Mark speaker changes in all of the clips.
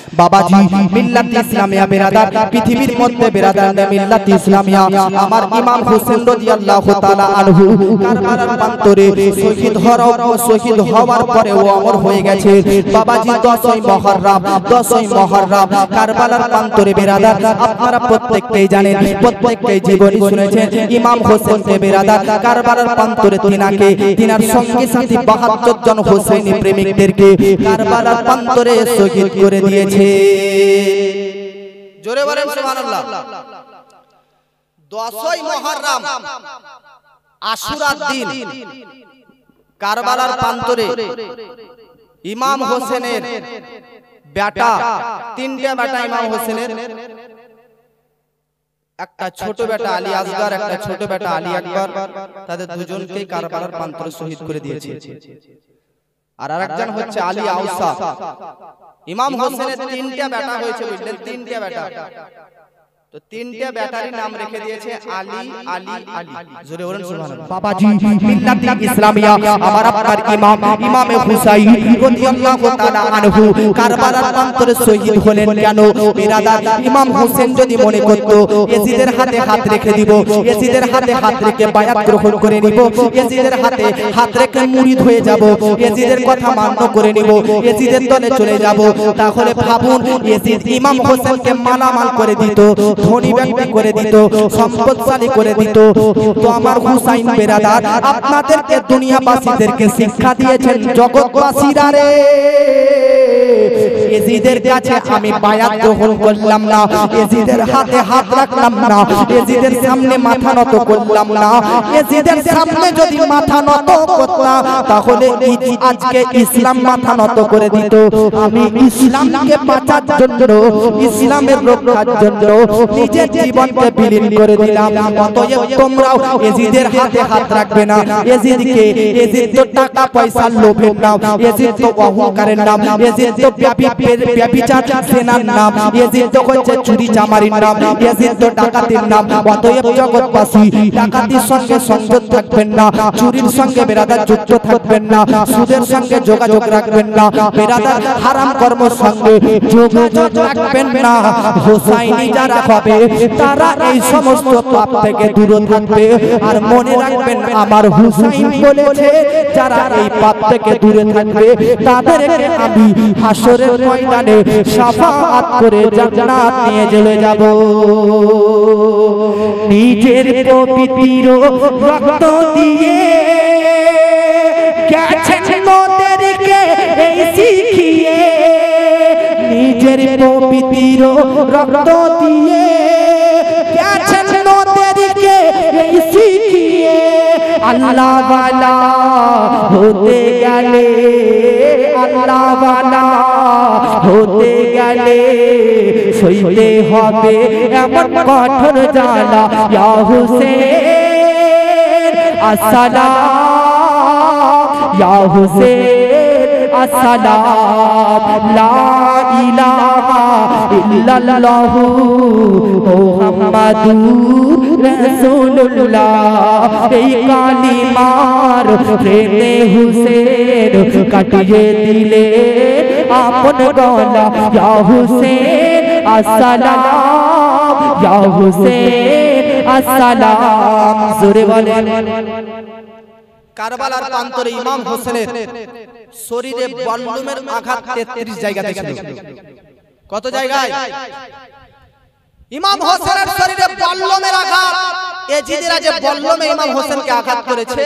Speaker 1: বাবাজি মিল্লাত ইসলামিয়া বেরাদার পৃথিবীর মধ্যে বেরাদার মিল্লাত ইসলামিয়া আমার ইমাম হোসেন রাদিয়াল্লাহু তাআলা আনহু কারবালার প্রান্তরে শহীদ হওয়ার পরে ও অমর হয়ে গেছে বাবাজি 10ই মুহররম কারবালার প্রান্তরে বেরাদার আপনারা প্রত্যেককেই জানেন প্রত্যেককেই জীবনী শুনেছেন ইমাম হোসেন কে বেরাদার কারবালার প্রান্তরে তিনার সঙ্গী সাথী 72 জন হোসেনী প্রেমিকদেরকে কারবালার প্রান্তরে শহীদ করে দিয়েছে জোরে বলেন সুবহানাল্লাহ 10ই মুহররম আশুরার দিন কারবালার প্রান্তরে ইমাম হোসেনের বেটা তিনটা বেটা ইমাম হোসেনের একটা ছোট বেটা আলী আসগর একটা ছোট বেটা আলী আকবর তাদের দুজনকেই কারবালার প্রান্তরে শহীদ করে দিয়েছে আর আরেকজন হচ্ছে আলী আউসা ইমাম হোসেনের তিনটা বেটা হয়েছে বুঝলেন তিনটা বেটা তো তিনটা বেটারই নাম রেখে দিয়েছে আলী আলী আলী জোরে বলেন সুবহানাল্লাহ বাবাজি মিল্লাত ইসলামিয়া আমার আপনার ইমাম হুসাইন রাদিয়াল্লাহু তাআলা আনহু কারবালার প্রান্তরে শহীদ হলেন কেন বিরাদার ইমাম হোসেন যদি মনে করত ইয়াজিদের হাতে হাত রেখে দিব ইয়াজিদের হাতে হাত রেখে বায়াত গ্রহণ করে নিব ইয়াজিদের হাতে হাত রেখে মুরিদ হয়ে যাব ইয়াজিদের কথা মান্য করে নিব ইয়াজিদের দলে চলে যাব তাহলে ভাবুন ইয়াজিদ ইমাম হোসেনকে মালামাল করে দিত ধনী ব্যক্তি করে দিত সম্পদশালী করে দিত তো আমার হুসাইন বেরাদার আপনাদেরকে দুনিয়াবাসীদেরকে শিক্ষা দিয়েছেন জগৎবাসীরা রে ইয়াজিদের কাছে আমি বায়াত গ্রহণ করলাম না ইয়াজিদের হাতে হাত রাখলাম না ইয়াজিদের সামনে মাথা নত করলাম না ইয়াজিদের সামনে যদি মাথা নত করতাম তাহলে আজকে ইসলাম মাথা নত করে দিত আমি ইসলামকে বাঁচার জন্য ইসলামের রক্ষার জন্য নিজের জীবনকে বিলীন করে দিলাম অতএব তোমরাও ইয়াজিদের হাতে হাত রাখবে না ইয়াজিদ তো টাকা পয়সার লোভের নাম ইয়াজিদ তো অহংকারের নাম ইয়াজিদ তো ব্যভিচার সেনার নাম ইয়াজিদ তো হচ্ছে চুরি চামারির নাম ইয়াজিদ তো ডাকাতির নাম অতএব জগৎবাসী ডাকাতির সঙ্গে সংযোগ থাকবেন না চুরির সঙ্গে বেরাদার যুক্ত থাকবেন না সুদের সঙ্গে যোগাযোগ রাখবেন না বেরাদার হারাম কর্মের সঙ্গে যোগাযোগ রাখবেন না হোসাইনি যারা হবে তারা এই সমস্ত পাপ থেকে দূরে থাকবে আর মনে রাখবেন আমার হুসাইন বলেছে যারা এই পাপ থেকে দূরে থাকবে তাদেরকে আমি হাসরের ময়দানে শাফাআত করে জান্নাত নিয়ে চলে যাব নিজের পবিত্র রক্ত দিয়ে গেছেন মোদেরকে এই শিখিয়ে নিজের পবিত্র রক্ত দিয়ে গেছেন মোদেরকে এই শিখিয়ে আল্লাহ ওয়ালা হতে গেলে আল্লাহ ওয়ালা হতে গেলে সইতে হবে এমন কঠোর জ্বালা ইয়া হুসেন আসসালাম ইয়া হুসেন আসসালাম লা ইলাহা ইল্লাল্লাহু মুহাম্মাদুর রাসূলুল্লাহ এই কালিমার প্রেমে হুসেন কাটিয়ে দিলে আপন গলা ইয়া হুসেন আসসালাম ইয়া হুসেন আসসালাম জোরে বলেন কারবালার প্রান্তরে ইমাম হোসেনের শরীরে বল্লমের আঘাত 33 জায়গাতে ছিল কত জায়গায় ইমাম হোসেনের শরীরে বল্লমের আঘাত ইয়াজিদিরা যে বল্লমে ইমাম হোসেনকে আঘাত করেছে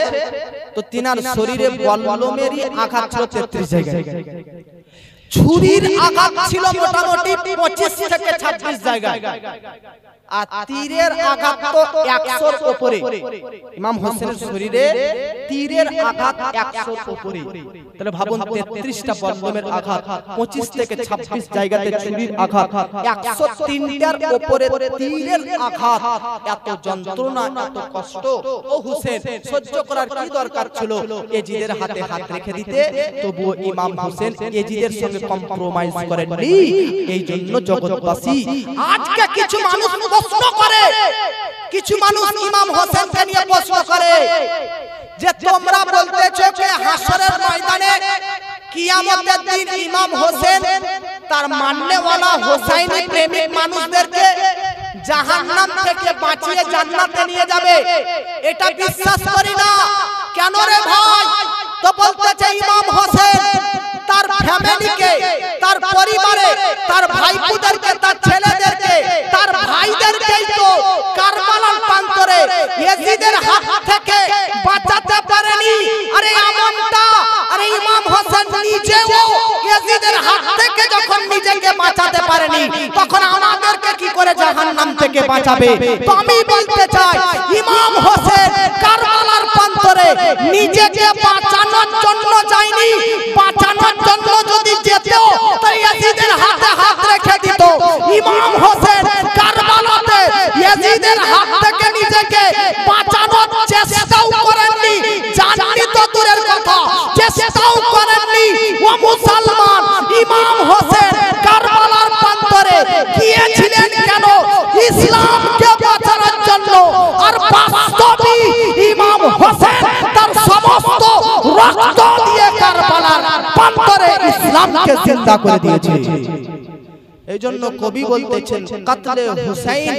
Speaker 1: তো তিনার শরীরে বল্লমেরই আঘাত ছিল 33 জায়গায় ছুরির আঘাত ছিল মোটামুটি 25 থেকে 26 জায়গায় আর তীরের আঘাত তো 100 এর উপরে ইমাম হোসেনের শরীরে তীরের আঘাত 100 এর উপরে তাহলে ভাবুন 33টা বল্লমের আঘাত 25 থেকে 26 জায়গাতে ছুরির আঘাত 103টার উপরে তীরের আঘাত এত যন্ত্রণা এত কষ্ট ও হোসেন সহ্য করার কি দরকার ছিল ইয়াজিদের হাতে হাত রেখে দিতে তবুও ইমাম হোসেন ইয়াজিদের সঙ্গে কম্প্রোমাইজ করেননি এই জন্য জগৎবাসী আজকে কিছু মানুষ প্রশ্ন করে কিছু মানুষ ইমাম হোসেনকে নিয়ে প্রশ্ন করে যে তোমরা বলতেছো যে হাসরের ময়দানে কিয়ামতের দিন ইমাম হোসেন তার মাননেওয়ালা হোসাইনি প্রেমিক মানুষদেরকে জাহান্নাম থেকে বাঁচিয়ে জান্নাতে নিয়ে যাবে, এটা বিশ্বাস করি না। কেন রে ভাই? তো বলতেছে ইমাম হোসেন তার ফ্যামিলিকে, তার পরিবারে, তার ভাইপুদেরকে, তার ছেলেদেরকে, তার ভাইদেরকেই তো কারবালার প্রান্তরে ইয়াজিদের হাত থেকে বাঁচাতে পারেনি। আরে এমনটা, আরে ইমাম হোসেন নিজেও ইয়াজিদের হাত থেকে যখন নিজেকে বাঁচাতে পারেনি, তখন আমাদেরকে কি করে জাহান্নাম থেকে বাঁচাবে? তো আমি বলতে চাই ইমাম হোসেন কারবালার প্রান্তরে নিজেকে বাঁচানোর জন্য যায়নি, বাঁচানোর জন্য যদি যেত তাই ইয়াজিদের হাতে হাত রেখে দিত। ইমাম হোসেন কারবালাতে ইয়াজিদের হাত থেকে নিজেকে বাঁচানোর চেষ্টাও করেননি, জানি তো দূরের কথা, চেষ্টাও করেননি। ও মুসলমান, ইমাম হোসেন কারবালার প্রান্তরে গিয়েছিলেন কেন? ইসলামকে বাঁচানোর জন্য। আর বাস্তবে ইমাম হোসেন তার সমস্ত রক্ত দিয়ে কারবালার প্রান্তরে ইসলামকে জিন্দা করে দিয়েছে। এই জন্য কবি বলতেছেন কতলে হুসাইন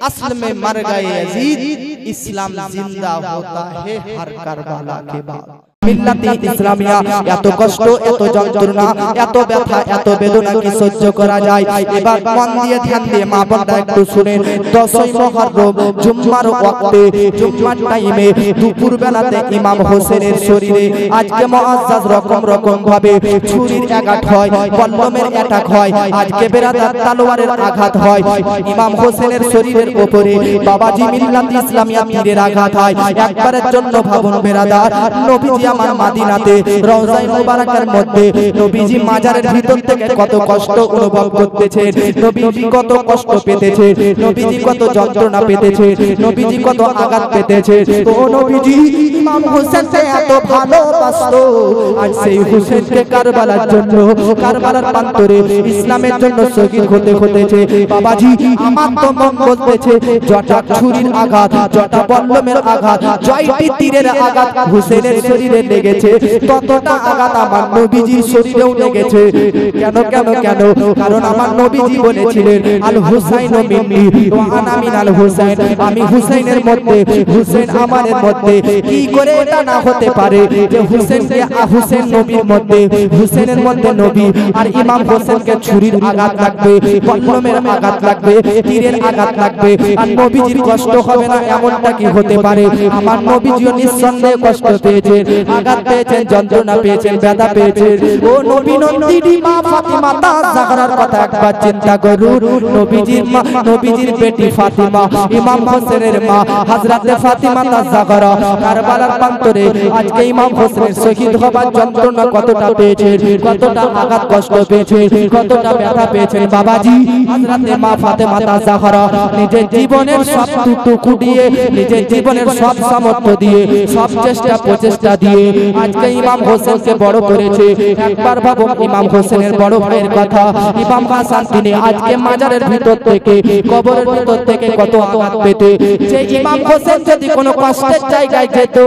Speaker 1: আসল में मर गए यजीद, इस्लाम जिंदा होता है हर करबला के बाद। মিল্লাতে ইসলামিয়া এত কষ্ট, এত যন্ত্রণা, এত ব্যথা, এত বেদনা কি সহ্য করা যায়? এবার মন দিয়ে ধ্যান দিয়ে মা বোনরা একটু শুনেন। 10ই মুহররম জুম্মার ওয়াক্তে, জুম্মার টাইমে দুপুর বেলাতে ইমাম হোসেনের শরীরে আজকে মুআজ্জাজ রকম রকম ভাবে ছুরির আঘাত হয়, বল্লমের অ্যাটাক হয়, আজকে বেরাদার তলোয়ারের আঘাত হয়। ইমাম হোসেনের শরীরের উপরে বাবাজি মিল্লাতে ইসলামিয়া তীরের আঘাত হয়। একবারের জন্য ভাবুন বেরাদার, নবীজি আমার মদিনাতে রওজায়ে মুবারাকার মধ্যে নবীজি মাজারের ভিতর থেকে কত কষ্ট অনুভব করতেছেন, নবীজি কত কষ্ট পেতেছে, নবীজি কত যন্ত্রণা পেতেছে, নবীজি কত আঘাত পেতেছে। তো নবীজি ইমাম হোসেনকে এত ভালোবাসতো, আর সেই হোসেনকে কারবালার জন্য, কারবালার প্রান্তরে ইসলামের জন্য শহীদ হতে হতেছে। বাবাজি আমার তো মন বলতেছে জটা ছুরির আঘাত, জটা বল্লমের আঘাত, জয়টি তীরের আঘাত হোসেনের শরীরে লেগেছে, ততটা আঘাত আমার নবীজির শরীরেও লেগেছে। কেন কেন কেন? কারণ আমার নবীজি বলেছিলেন আল হুসাইন মিন্নি ওয়া আনা মিনাল হুসাইন, আমি হুসাইনের মধ্যে, হুসাইন আমাদের মধ্যে। কি করে এটা না হতে পারে যে হুসাইনকে হুসাইন নবীর মধ্যে, হুসাইনের মধ্যে নবী, আর ইমাম হোসেনকে ছুরির আঘাত লাগবে, বল্লমের আঘাত লাগবে, তীরের আঘাত লাগবে, আর নবীজির কষ্ট হবে না? এমনটা কি হতে পারে? আমার নবীজিও নিঃসন্দেহে কষ্ট পেয়েছেন, আঘাত পেয়েছেন, যন্ত্রণা পেয়েছেন, ব্যথা পেয়েছেন। ও নবী নন্দিনী মা ফাতিমা জাহরার কথা একবার চিন্তা করুন। নবীজির মা, নবীজির বেটি ফাতিমা, ইমাম হোসেনের মা হযরতে ফাতিমা জাহরা কারবালার প্রান্তরে আজকে ইমাম হোসেনের শহীদ হবার যন্ত্রণা কতটা পেয়েছেন, কতটা আঘাত কষ্ট পেয়েছেন, কতটা ব্যথা পেয়েছেন। বাবাজি হযরতে মা ফাতিমা জাহরা নিজের জীবনের সব টুকু দিয়ে, নিজের জীবনের সব সামর্থ্য দিয়ে, সব চেষ্টা প্রচেষ্টা দিয়ে আজকে ইমাম হোসেনকে বড় করেছে। একবার ভাবুন ইমাম হোসেনের বড় ভাইয়ের কথা, ইমাম হাসান, তিনি আজকে মাজারের ভিতর থেকে, কবরের ভিতর থেকে কত আঘাত পেতে। যে ইমাম হোসেন যদি কোনো কষ্টের জায়গায় যেত,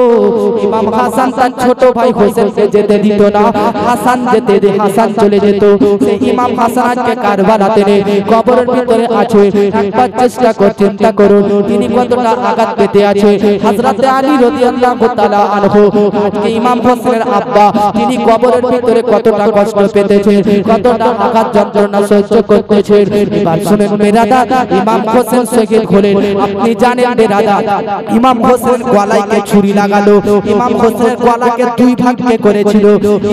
Speaker 1: ইমাম হাসান তার ছোট ভাই হোসেনকে যেতে দিত না, হাসান যেতে দে, হাসান চলে যেত। সেই ইমাম হাসান আজকে কারবালাতে কবরের ভিতরে আছে। একবার চেষ্টা করে চিন্তা করুন তিনি কতটা আঘাত পেতে আছে। হযরতে আলী রাদিয়াল্লাহু তাআলা আনহু আজকে ইমাম হোসেনের আব্বা, তিনি কবরের ভিতরে কতটা কষ্ট পেতেছেন, কতটা আঘাত যন্ত্রণা সহ্য করতেছেন। এবার শুনেন বেরাদার, ইমাম হোসেন শহীদ হলেন। আপনি জানেন বেরাদার, ইমাম হোসেন গলায় কে ছুরি লাগালো, ইমাম হোসেনের গলাকে দুই ভাগে করেছিল।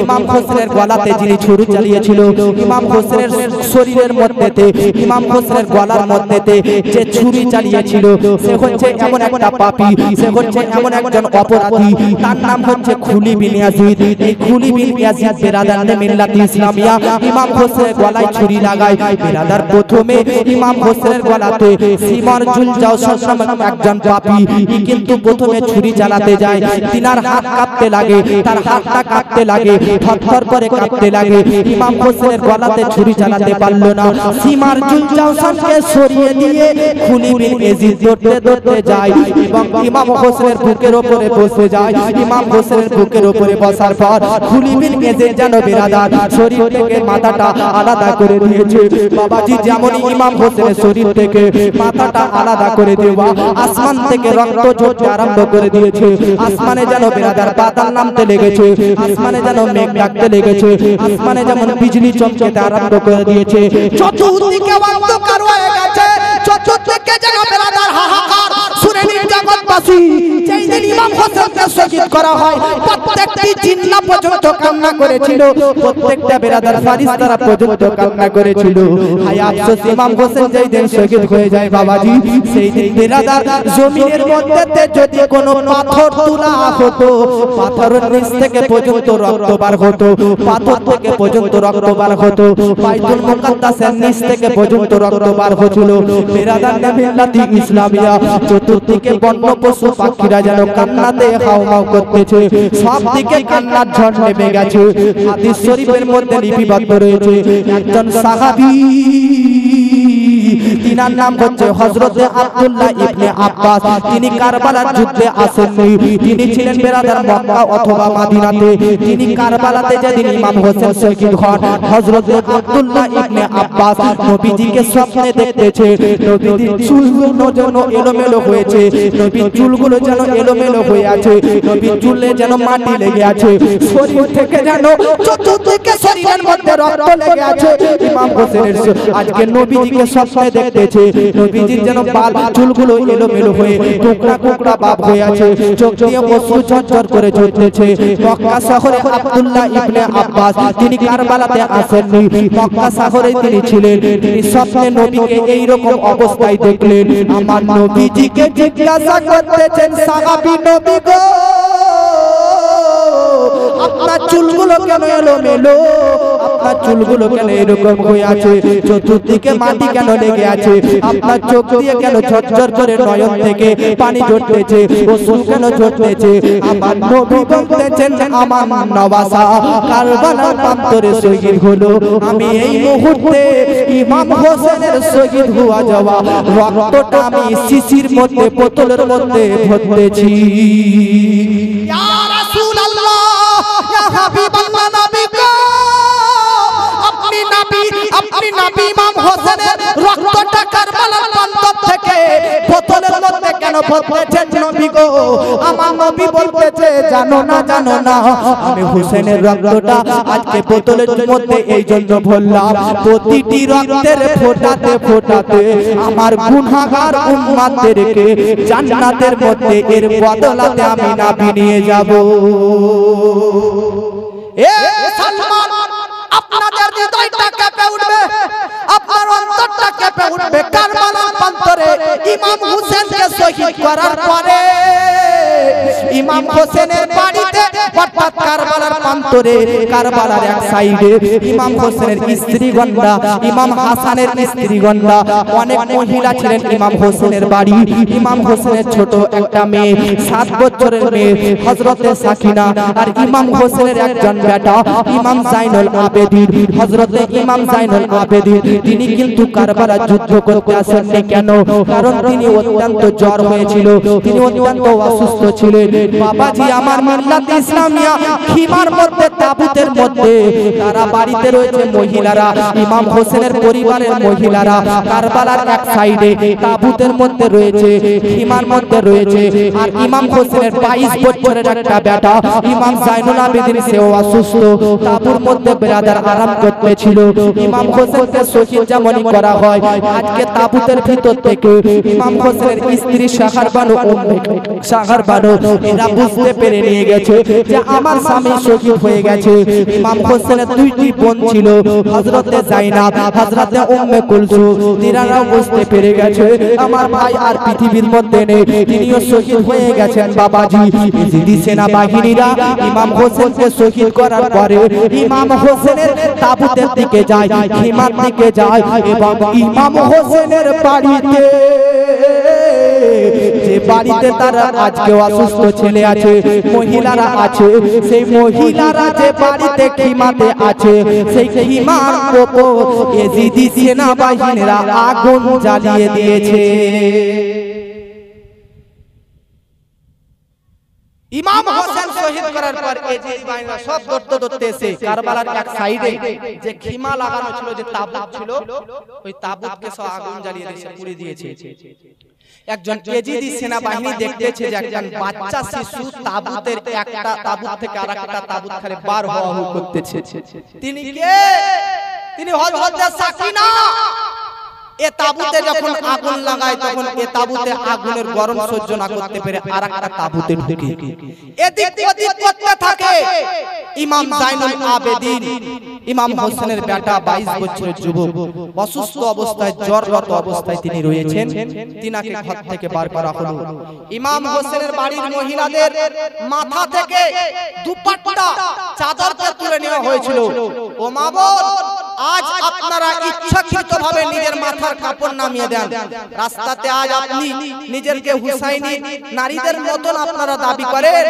Speaker 1: ইমাম হোসেনের গলাতে যিনি ছুরি চালিয়েছিল, ইমাম হোসেনের শরীরের মধ্যেতে, ইমাম হোসেনের গলার মধ্যেতে যে ছুরি চালিয়েছিল, সে হচ্ছে এমন একটা পাপী, সে হচ্ছে এমন একজন অপরাধী, তার নাম হচ্ছে খুলি বিন ইয়াজিদ। এই খুলি বিন ইয়াজিদ বেরাদার মিল্লাতে ইসলামিয়া ইমাম হোসেনের গলায় ছুরি লাগায়। বেরাদার প্রথমে ইমাম হোসেনের গলাতে সিমর জুলজাও নামক একজন পাপী কিন্তু প্রথমে ছুরি চালাতে যায়। তিনার হাত কাঁপতে লাগে, তার হাতটা কাঁপতে লাগে, থরথর করে কাঁপতে লাগে। ইমাম হোসেনের গলাতে ছুরি চালাতে পারলো না। সিমর জুলজাওকে সরিয়ে দিয়ে খুলি বিন ইয়াজিদ দৌড়তে দৌড়তে যায় এবং ইমাম হোসেনের বুকের উপরে বসে যায়। ইমাম হোসেনের হোসেনের বুকের উপরে বসার পর খুলি বিন এজেদ যেন বেরাদার শরীর থেকে মাথাটা আলাদা করে দিয়েছে। বাবাজি যেমনই ইমাম হোসেনের শরীর থেকে মাথাটা আলাদা করে দেওয়া, আসমান থেকে রক্ত ঝরতে আরম্ভ করে দিয়েছে। আসমানে যেন বেরাদার বাদল নামতে লেগেছে, আসমানে যেন মেঘ ডাকতে লেগেছে, আসমানে যেমন বিজলি চমকাতে আরম্ভ করে দিয়েছে। চতুর্দিকে অন্ধকার হয়ে গেছে, চতুর্দিকে যেন বেরাদার হাহাকার। শুনে নিন জগৎবাসী, যেই দিন ইমাম হোসেনকে শহীদ করা হয় প্রত্যেকটি জিন্নাহ পর্যন্ত কান্না করেছিল, প্রত্যেকটা বেরাদার ফারিস্তারা পর্যন্ত কান্না করেছিল। হায় আফসোস, ইমাম হোসেন যেই দিন শহীদ হয়ে যায় বাবাজি, সেই দিন বেরাদার জমিনের মধ্যে যদি কোনো পাথর তোলা হতো, পাথরের নিচ থেকে পর্যন্ত রক্ত বার হতো, পাথর থেকে পর্যন্ত রক্ত বার হতো, বাইতুল মুকাদ্দাসের নিচ থেকে পর্যন্ত রক্ত বার হচ্ছিল। বেরাদার মিল্লাতি ইসলামিয়া চতুর্দিকে বন্য পশু পাখিরা যেন কান্নাতে হাউমাউ করতেছে, সব দিকে কান্নার ঝড় নেমে গেছে। হাদিস শরীফের মধ্যে লিপিবদ্ধ রয়েছে, একজন সাহাবী, তিনার নাম হচ্ছে হযরত আব্দুল্লাহ ইবনে আব্বাস। তিনি কারবালার যুদ্ধে আসেননি, তিনি ছিলেন বেরাদার মক্কা অথবা মদিনাতে। তিনি কারবালাতে যেদিন ইমাম হোসেন শহীদ হন, হযরত আব্দুল্লাহ ইবনে আব্বাস নবীজিকে স্বপ্নে দেখতেছে। নবীজির চুলগুলো যেন এলোমেলো হয়েছে, নবীর চুলগুলো যেন এলোমেলো হয়ে আছে, নবীর চুলে যেন মাটি লেগে আছে, শরীর থেকে যেন চতুর্দিকে শরীরের মধ্যে রক্ত লেগে আছে। ইমাম হোসেনের আজকে নবীজিকে স্বপ্নে দেখতেছে, নবীজির যেন বাল চুলগুলো এলোমেলো হয়ে টুকরা টুকরা বাপ হয়ে আছে, চোখ দিয়ে অশ্রু ঝরঝর করে ঝরতেছে। মক্কা শহরে আব্দুল্লাহ ইবনে আব্বাস তিনি কারবালাতে আসেননি, মক্কা শহরে তিনি ছিলেন। তিনি স্বপ্নে নবীকে এই রকম অবস্থায় দেখলেন। আমার নবীজিকে জিজ্ঞাসা করতেছেন, সাহাবী নবী গো, আপনার চুলগুলো কেন এলোমেলো, আপনার চুলগুলো কেন এরকম হয়ে আছে, চতুর্দিকে মাটি কেন লেগে আছে, আপনার চোখ দিয়ে কেন ঝরঝর করে নয়ন থেকে পানি ঝরতেছে, অশ্রু কেন ঝরতেছে? আমার নবী বলতেছেন, আমার নওয়াসা কারবালার প্রান্তরে শহীদ হলো, আমি এই মুহূর্তে ইমাম হোসেনের শহীদ হওয়া যাওয়া রক্তটা আমি শিশির মধ্যে বোতলের মধ্যে ভরতেছি। ইয়া রাসূলুল্লাহ, ইয়া হাবিবাল্লাহ, নবী গো, আপনি নবী ইমাম হোসেনের রক্তটা কারবালার প্রান্তর থেকে বোতলের মধ্যে কেন ভরতেছেন নবী গো? আমার নবী বলতেছে, জানো না আমি হোসেনের রক্তটা আজকে বোতলের মধ্যে এই জন্য ভরলাম, প্রতিটি রক্তের ফোঁটাতে ফোঁটাতে আমার গুনাহগার উম্মতদেরকে জান্নাতের মধ্যে এর বদলাতে আমি নবী নিয়ে যাব। এ মুসলমান, আপনাদের হৃদয়টা কেঁপে উঠবে, আপনার অন্তরটা কেঁপে উঠবে। কারবালার প্রান্তরে ইমাম হোসেনকে শহীদ করার পরে ইমাম হোসেনের বাড়িতে, অর্থাৎ কারবালার প্রান্তরে, কারবালার এক সাইডে ইমাম হোসেনের স্ত্রীগণরা, ইমাম হাসানের স্ত্রীগণরা, অনেক মহিলা ছিলেন ইমাম হোসেনের বাড়ি। ইমাম হোসেনের ছোট একটা মেয়ে, 7 বছরের মেয়ে হযরতে সাকিনা, আর ইমাম হোসেনের একজন বেটা ইমাম জাইনুল আবেদিন। হযরতে ইমাম জাইনুল আবেদিন তিনি কিন্তু কারবালা যুদ্ধ করতে আসেননি। কেন? কারণ তিনি অত্যন্ত জ্বর হয়েছিল, তিনি অত্যন্ত অসুস্থ ছিলেন। বাবাজি আমার মিল্লাত ইসলামিয়া খিমার মধ্যে, তাবুতের মধ্যে, তারা বাড়িতে রয়েছে মহিলারা, ইমাম হোসেনের পরিবারের মহিলারা কারবালার এক সাইডে তাবুতের মধ্যে রয়েছে, খিমার মধ্যে রয়েছে। আর ইমাম হোসেনের 22 বছরের একটা বেটা ইমাম জাইনুল আবেদিন, সেও অসুস্থ, তাবুর মধ্যে বেরাদার আরাম করতেছিল। ইমাম হোসেনকে শহীদ যেমন করা হয়, আজকে তাবুতের ভিতর থেকে ইমাম হোসেনের স্ত্রী শাহর বানু, শাহর বানু, এরা বুঝতে পেরে নিয়ে গেছে যে আমার স্বামী শহীদ হয়ে গেছে। ইমাম হোসেনের 2টি বোন ছিল, হযরতে জাইনাব, হযরতে উম্মে কুলসুম, তিনারাও বুঝতে পেরে গেছে আমার ভাই আর পৃথিবীর মধ্যে নেই, তিনিও শহীদ হয়ে গেছেন। বাবাজি ইজিদি সেনাবাহিনীরা ইমাম হোসেনকে শহীদ করার পরে ইমাম হোসেনের তাবুতের দিকে যায়, খিমার দিকে যায়, এবং ইমাম হোসেনের বাড়িতে, যে বাড়িতে তার আজকে অসুস্থ ছেলে আছে, মহিলারা আছে, সেই মহিলারা যে বাড়িতে খিমাতে আছে, সেই খিমার উপর ইজিদি সেনাবাহিনীরা আগুন জ্বালিয়ে দিয়েছে। ইমাম হোসেন শহীদ করার পর এজিদ বাহিনীরা সব দৌড়তে দৌড়তে এসে কারবালার এক সাইডে যে খিমা লাগানো ছিল, যে তাবুত ছিল, ওই তাবুতকে সব আগুন জ্বালিয়ে দিয়েছে, পুড়িয়ে দিয়েছে। একজন এজিদি সেনাবাহিনী দেখতেছে যে একজন বাচ্চা শিশু তাবুতের একটা তাবুত থেকে আরেকটা তাবুত খালি বার হওয়া করতেছে। তিনি কে? তিনি হযরত সাকিনা। এ তাবুতে যখন আগুন লাগায় তখন এ তাবুতে আগুনের গরম সহ্য না করতে পেরে আরেকটা তাবুতে ঢুকে এদিক ওদিক করতে থাকে। ইমাম জাইনুল আবেদিন, ইমাম হোসেনের বেটা, 22 বছরের যুবক, অসুস্থ অবস্থায়, জ্বররত অবস্থায় তিনি রয়েছেন। তিনাকে ঘর থেকে বার করা হলো। ইমাম হোসেনের বাড়ির মহিলাদের মাথা থেকে দুপাট্টা চাদরকে তুলে নেওয়া হয়েছিল। ও মা বোন, আজ আপনারা ইচ্ছাকৃতভাবে নিজের মাথার কাপড় নামিয়ে দেন। রাস্তাতে আজ আপনি নিজেকে হুসাইনি নারীদের মতন আপনারা দাবি করেন।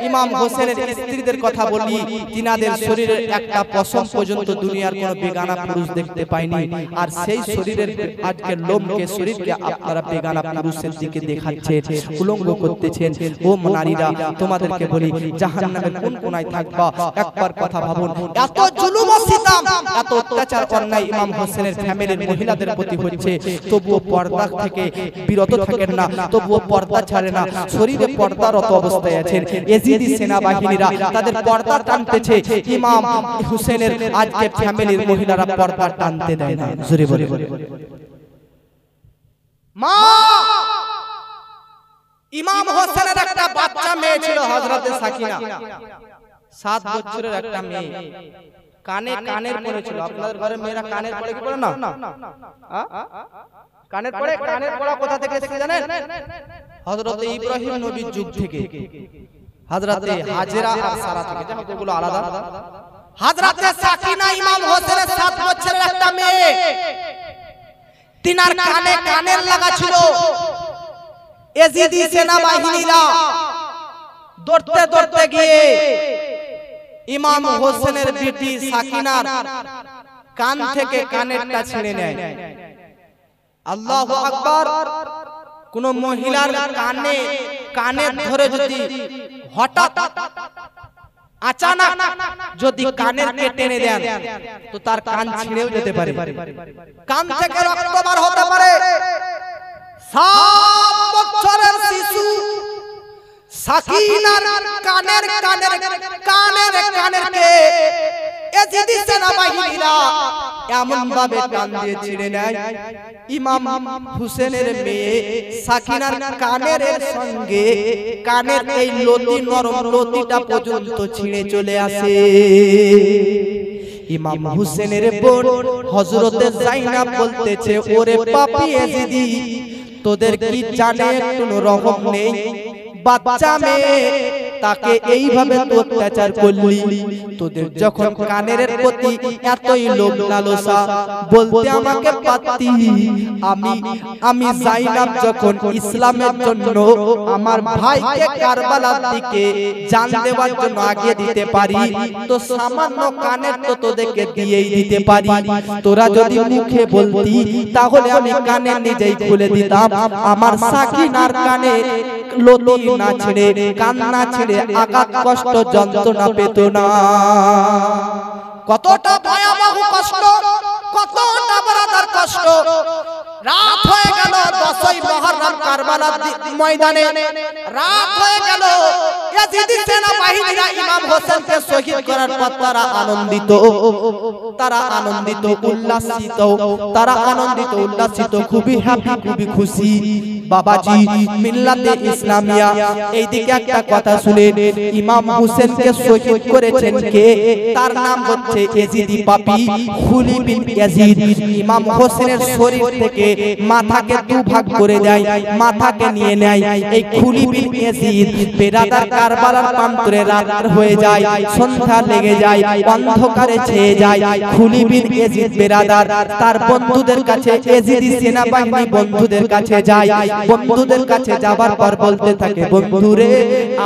Speaker 1: ইমাম হোসেনের স্ত্রীদের কথা বলি, তিনাদের শরীরের একটা পশম পর্যন্ত দুনিয়ার কোনো বেগানা পুরুষ দেখতে পায়নি। আর সেই শরীরের আজকের লোমকে, শরীরকে আপনারা বেগানা পুরুষের দিকে দেখাচ্ছেন, উলঙ্গ করতেছেন। ও নারীরা, তোমাদেরকে বলি, জাহান্নামের কোন কোনায় থাকবা একবার কথা ভাবুন। এত জুলুম ও সিতাম, এত অত্যাচার অন্যায় ইমাম হোসেনের ফ্যামিলির মহিলাদের প্রতি হচ্ছে, তবুও পর্দা থেকে বিরত থাকেন না, তবুও পর্দা ছাড়ে না, শরীরে পর্দারত অবস্থায় আছেন। এজিদি সেনাবাহিনীরা তাদের পর্দা টানতেছে, ইমাম হোসেনের আজকে ফ্যামিলির মহিলারা পর্দা টানতে দেয় না। জোরে বলে মা, ইমাম হোসেনের একটা বাচ্চা মেয়ে ছিল, হযরতে সাকিনা, 7 বছরের একটা মেয়ে। কানের পড়েছিল। আপনাদের ঘরে মেয়েরা কানের পড়ে কি পড়ে না? কানের পড়ে। কানের পড়া কোথা থেকে এসেছে জানেন? হযরতে ইব্রাহিম নবীর যুগ থেকে, হযরতে হাজেরা আর সারা থেকে। যেগুলো আলাদা। হযরতে সাকিনা ইমাম হোসেনের 7 বছরের একটা মেয়ে, তিনার কানে কানের লাগা ছিল। এজিদি সেনাবাহিনীরা দৌড়তে দৌড়তে গিয়ে ইমাম হোসেনের বিটি সাকিনার কান থেকে কানেরটা ছিঁড়ে নেয়। আল্লাহু আকবার। কোন মহিলার কানে ধরে যদি হঠাৎ আচানক যদি কানের টেনে দেন তো তার কান ছিঁড়েও যেতে পারে, কান থেকে রক্ত বার হতে পারে। 7 বছরের শিশু সাকিনার কানের এজিদি সেনাবাহিনীরা এমন ভাবে টান দিয়ে ছিঁড়ে নেয়, ইমাম হোসেনের মেয়ে সাকিনার কানের সঙ্গে কানের এই লতি, নরম লতিটা পর্যন্ত ছিঁড়ে চলে আসে। ইমাম হোসেনের বোন হযরতে জাইনাব বলতেছে, ওরে পাপী এজিদি, তোদের কি জানে একটু রহম নেই? বাচ্চা মেয়ে, তাকে এইভাবে অত্যাচার করলি। তোদের যখন কানের প্রতি এতই লোভ লালসা, বলতে আমাকে পারতি, আমি জাইনাব যখন ইসলামের জন্য আমার ভাইকে কারবালার দিকে জান দেওয়ার জন্য আগিয়ে দিতে পারি, তো সামান্য কানের তো তোদেরকে দিয়েই দিতে পারি। তোরা যদি মুখে বলতি তাহলে আমি কানে নিজেই খুলে দিতাম। আমার সাকিনার কানে লতি না ছেড়ে, কান না ছেড়ে আঘাত, কষ্ট, যন্ত্রণা পেত না। কতটা ভয়াবহ কষ্ট, কতটা বড় কষ্ট। রাত হয়ে গেল 10ই মুহররম কারবালার ময়দানে, রাত হয়ে গেল। ইয়াজিদি সেনাবাহিনীরা ইমাম হোসেনকে শহীদ করার পর তারা আনন্দিত, উল্লাসিত, খুবই হ্যাপি, খুবই খুশি। বাবাজি, মিল্লাতে ইসলামিয়া, এইদিকে একটা কথা শুনেন, ইমাম হোসেনকে শহীদ করেছেন কে? তার নাম হচ্ছে এজিদি পাপী খুলি বিন ইয়াজিদ। ইমাম হোসেনের শরীর থেকে মাথাকে 2 ভাগ করে দেয়, মাথাকে নিয়ে নেয়। এই খুলি বিন ইয়াজিদ বেরাদার কারবালার প্রান্তরে রাত হয়ে যায়, সন্ধ্যা লেগে যায়, অন্ধকারে ছেয়ে যায়। খুলি বিন ইয়াজিদ বেরাদার তার বন্ধুদের কাছে, এজিদি সেনাবাহিনী বন্ধুদের কাছে যায়। বন্ধুদের কাছে যাবার পর বলতে থাকে, বন্ধুরে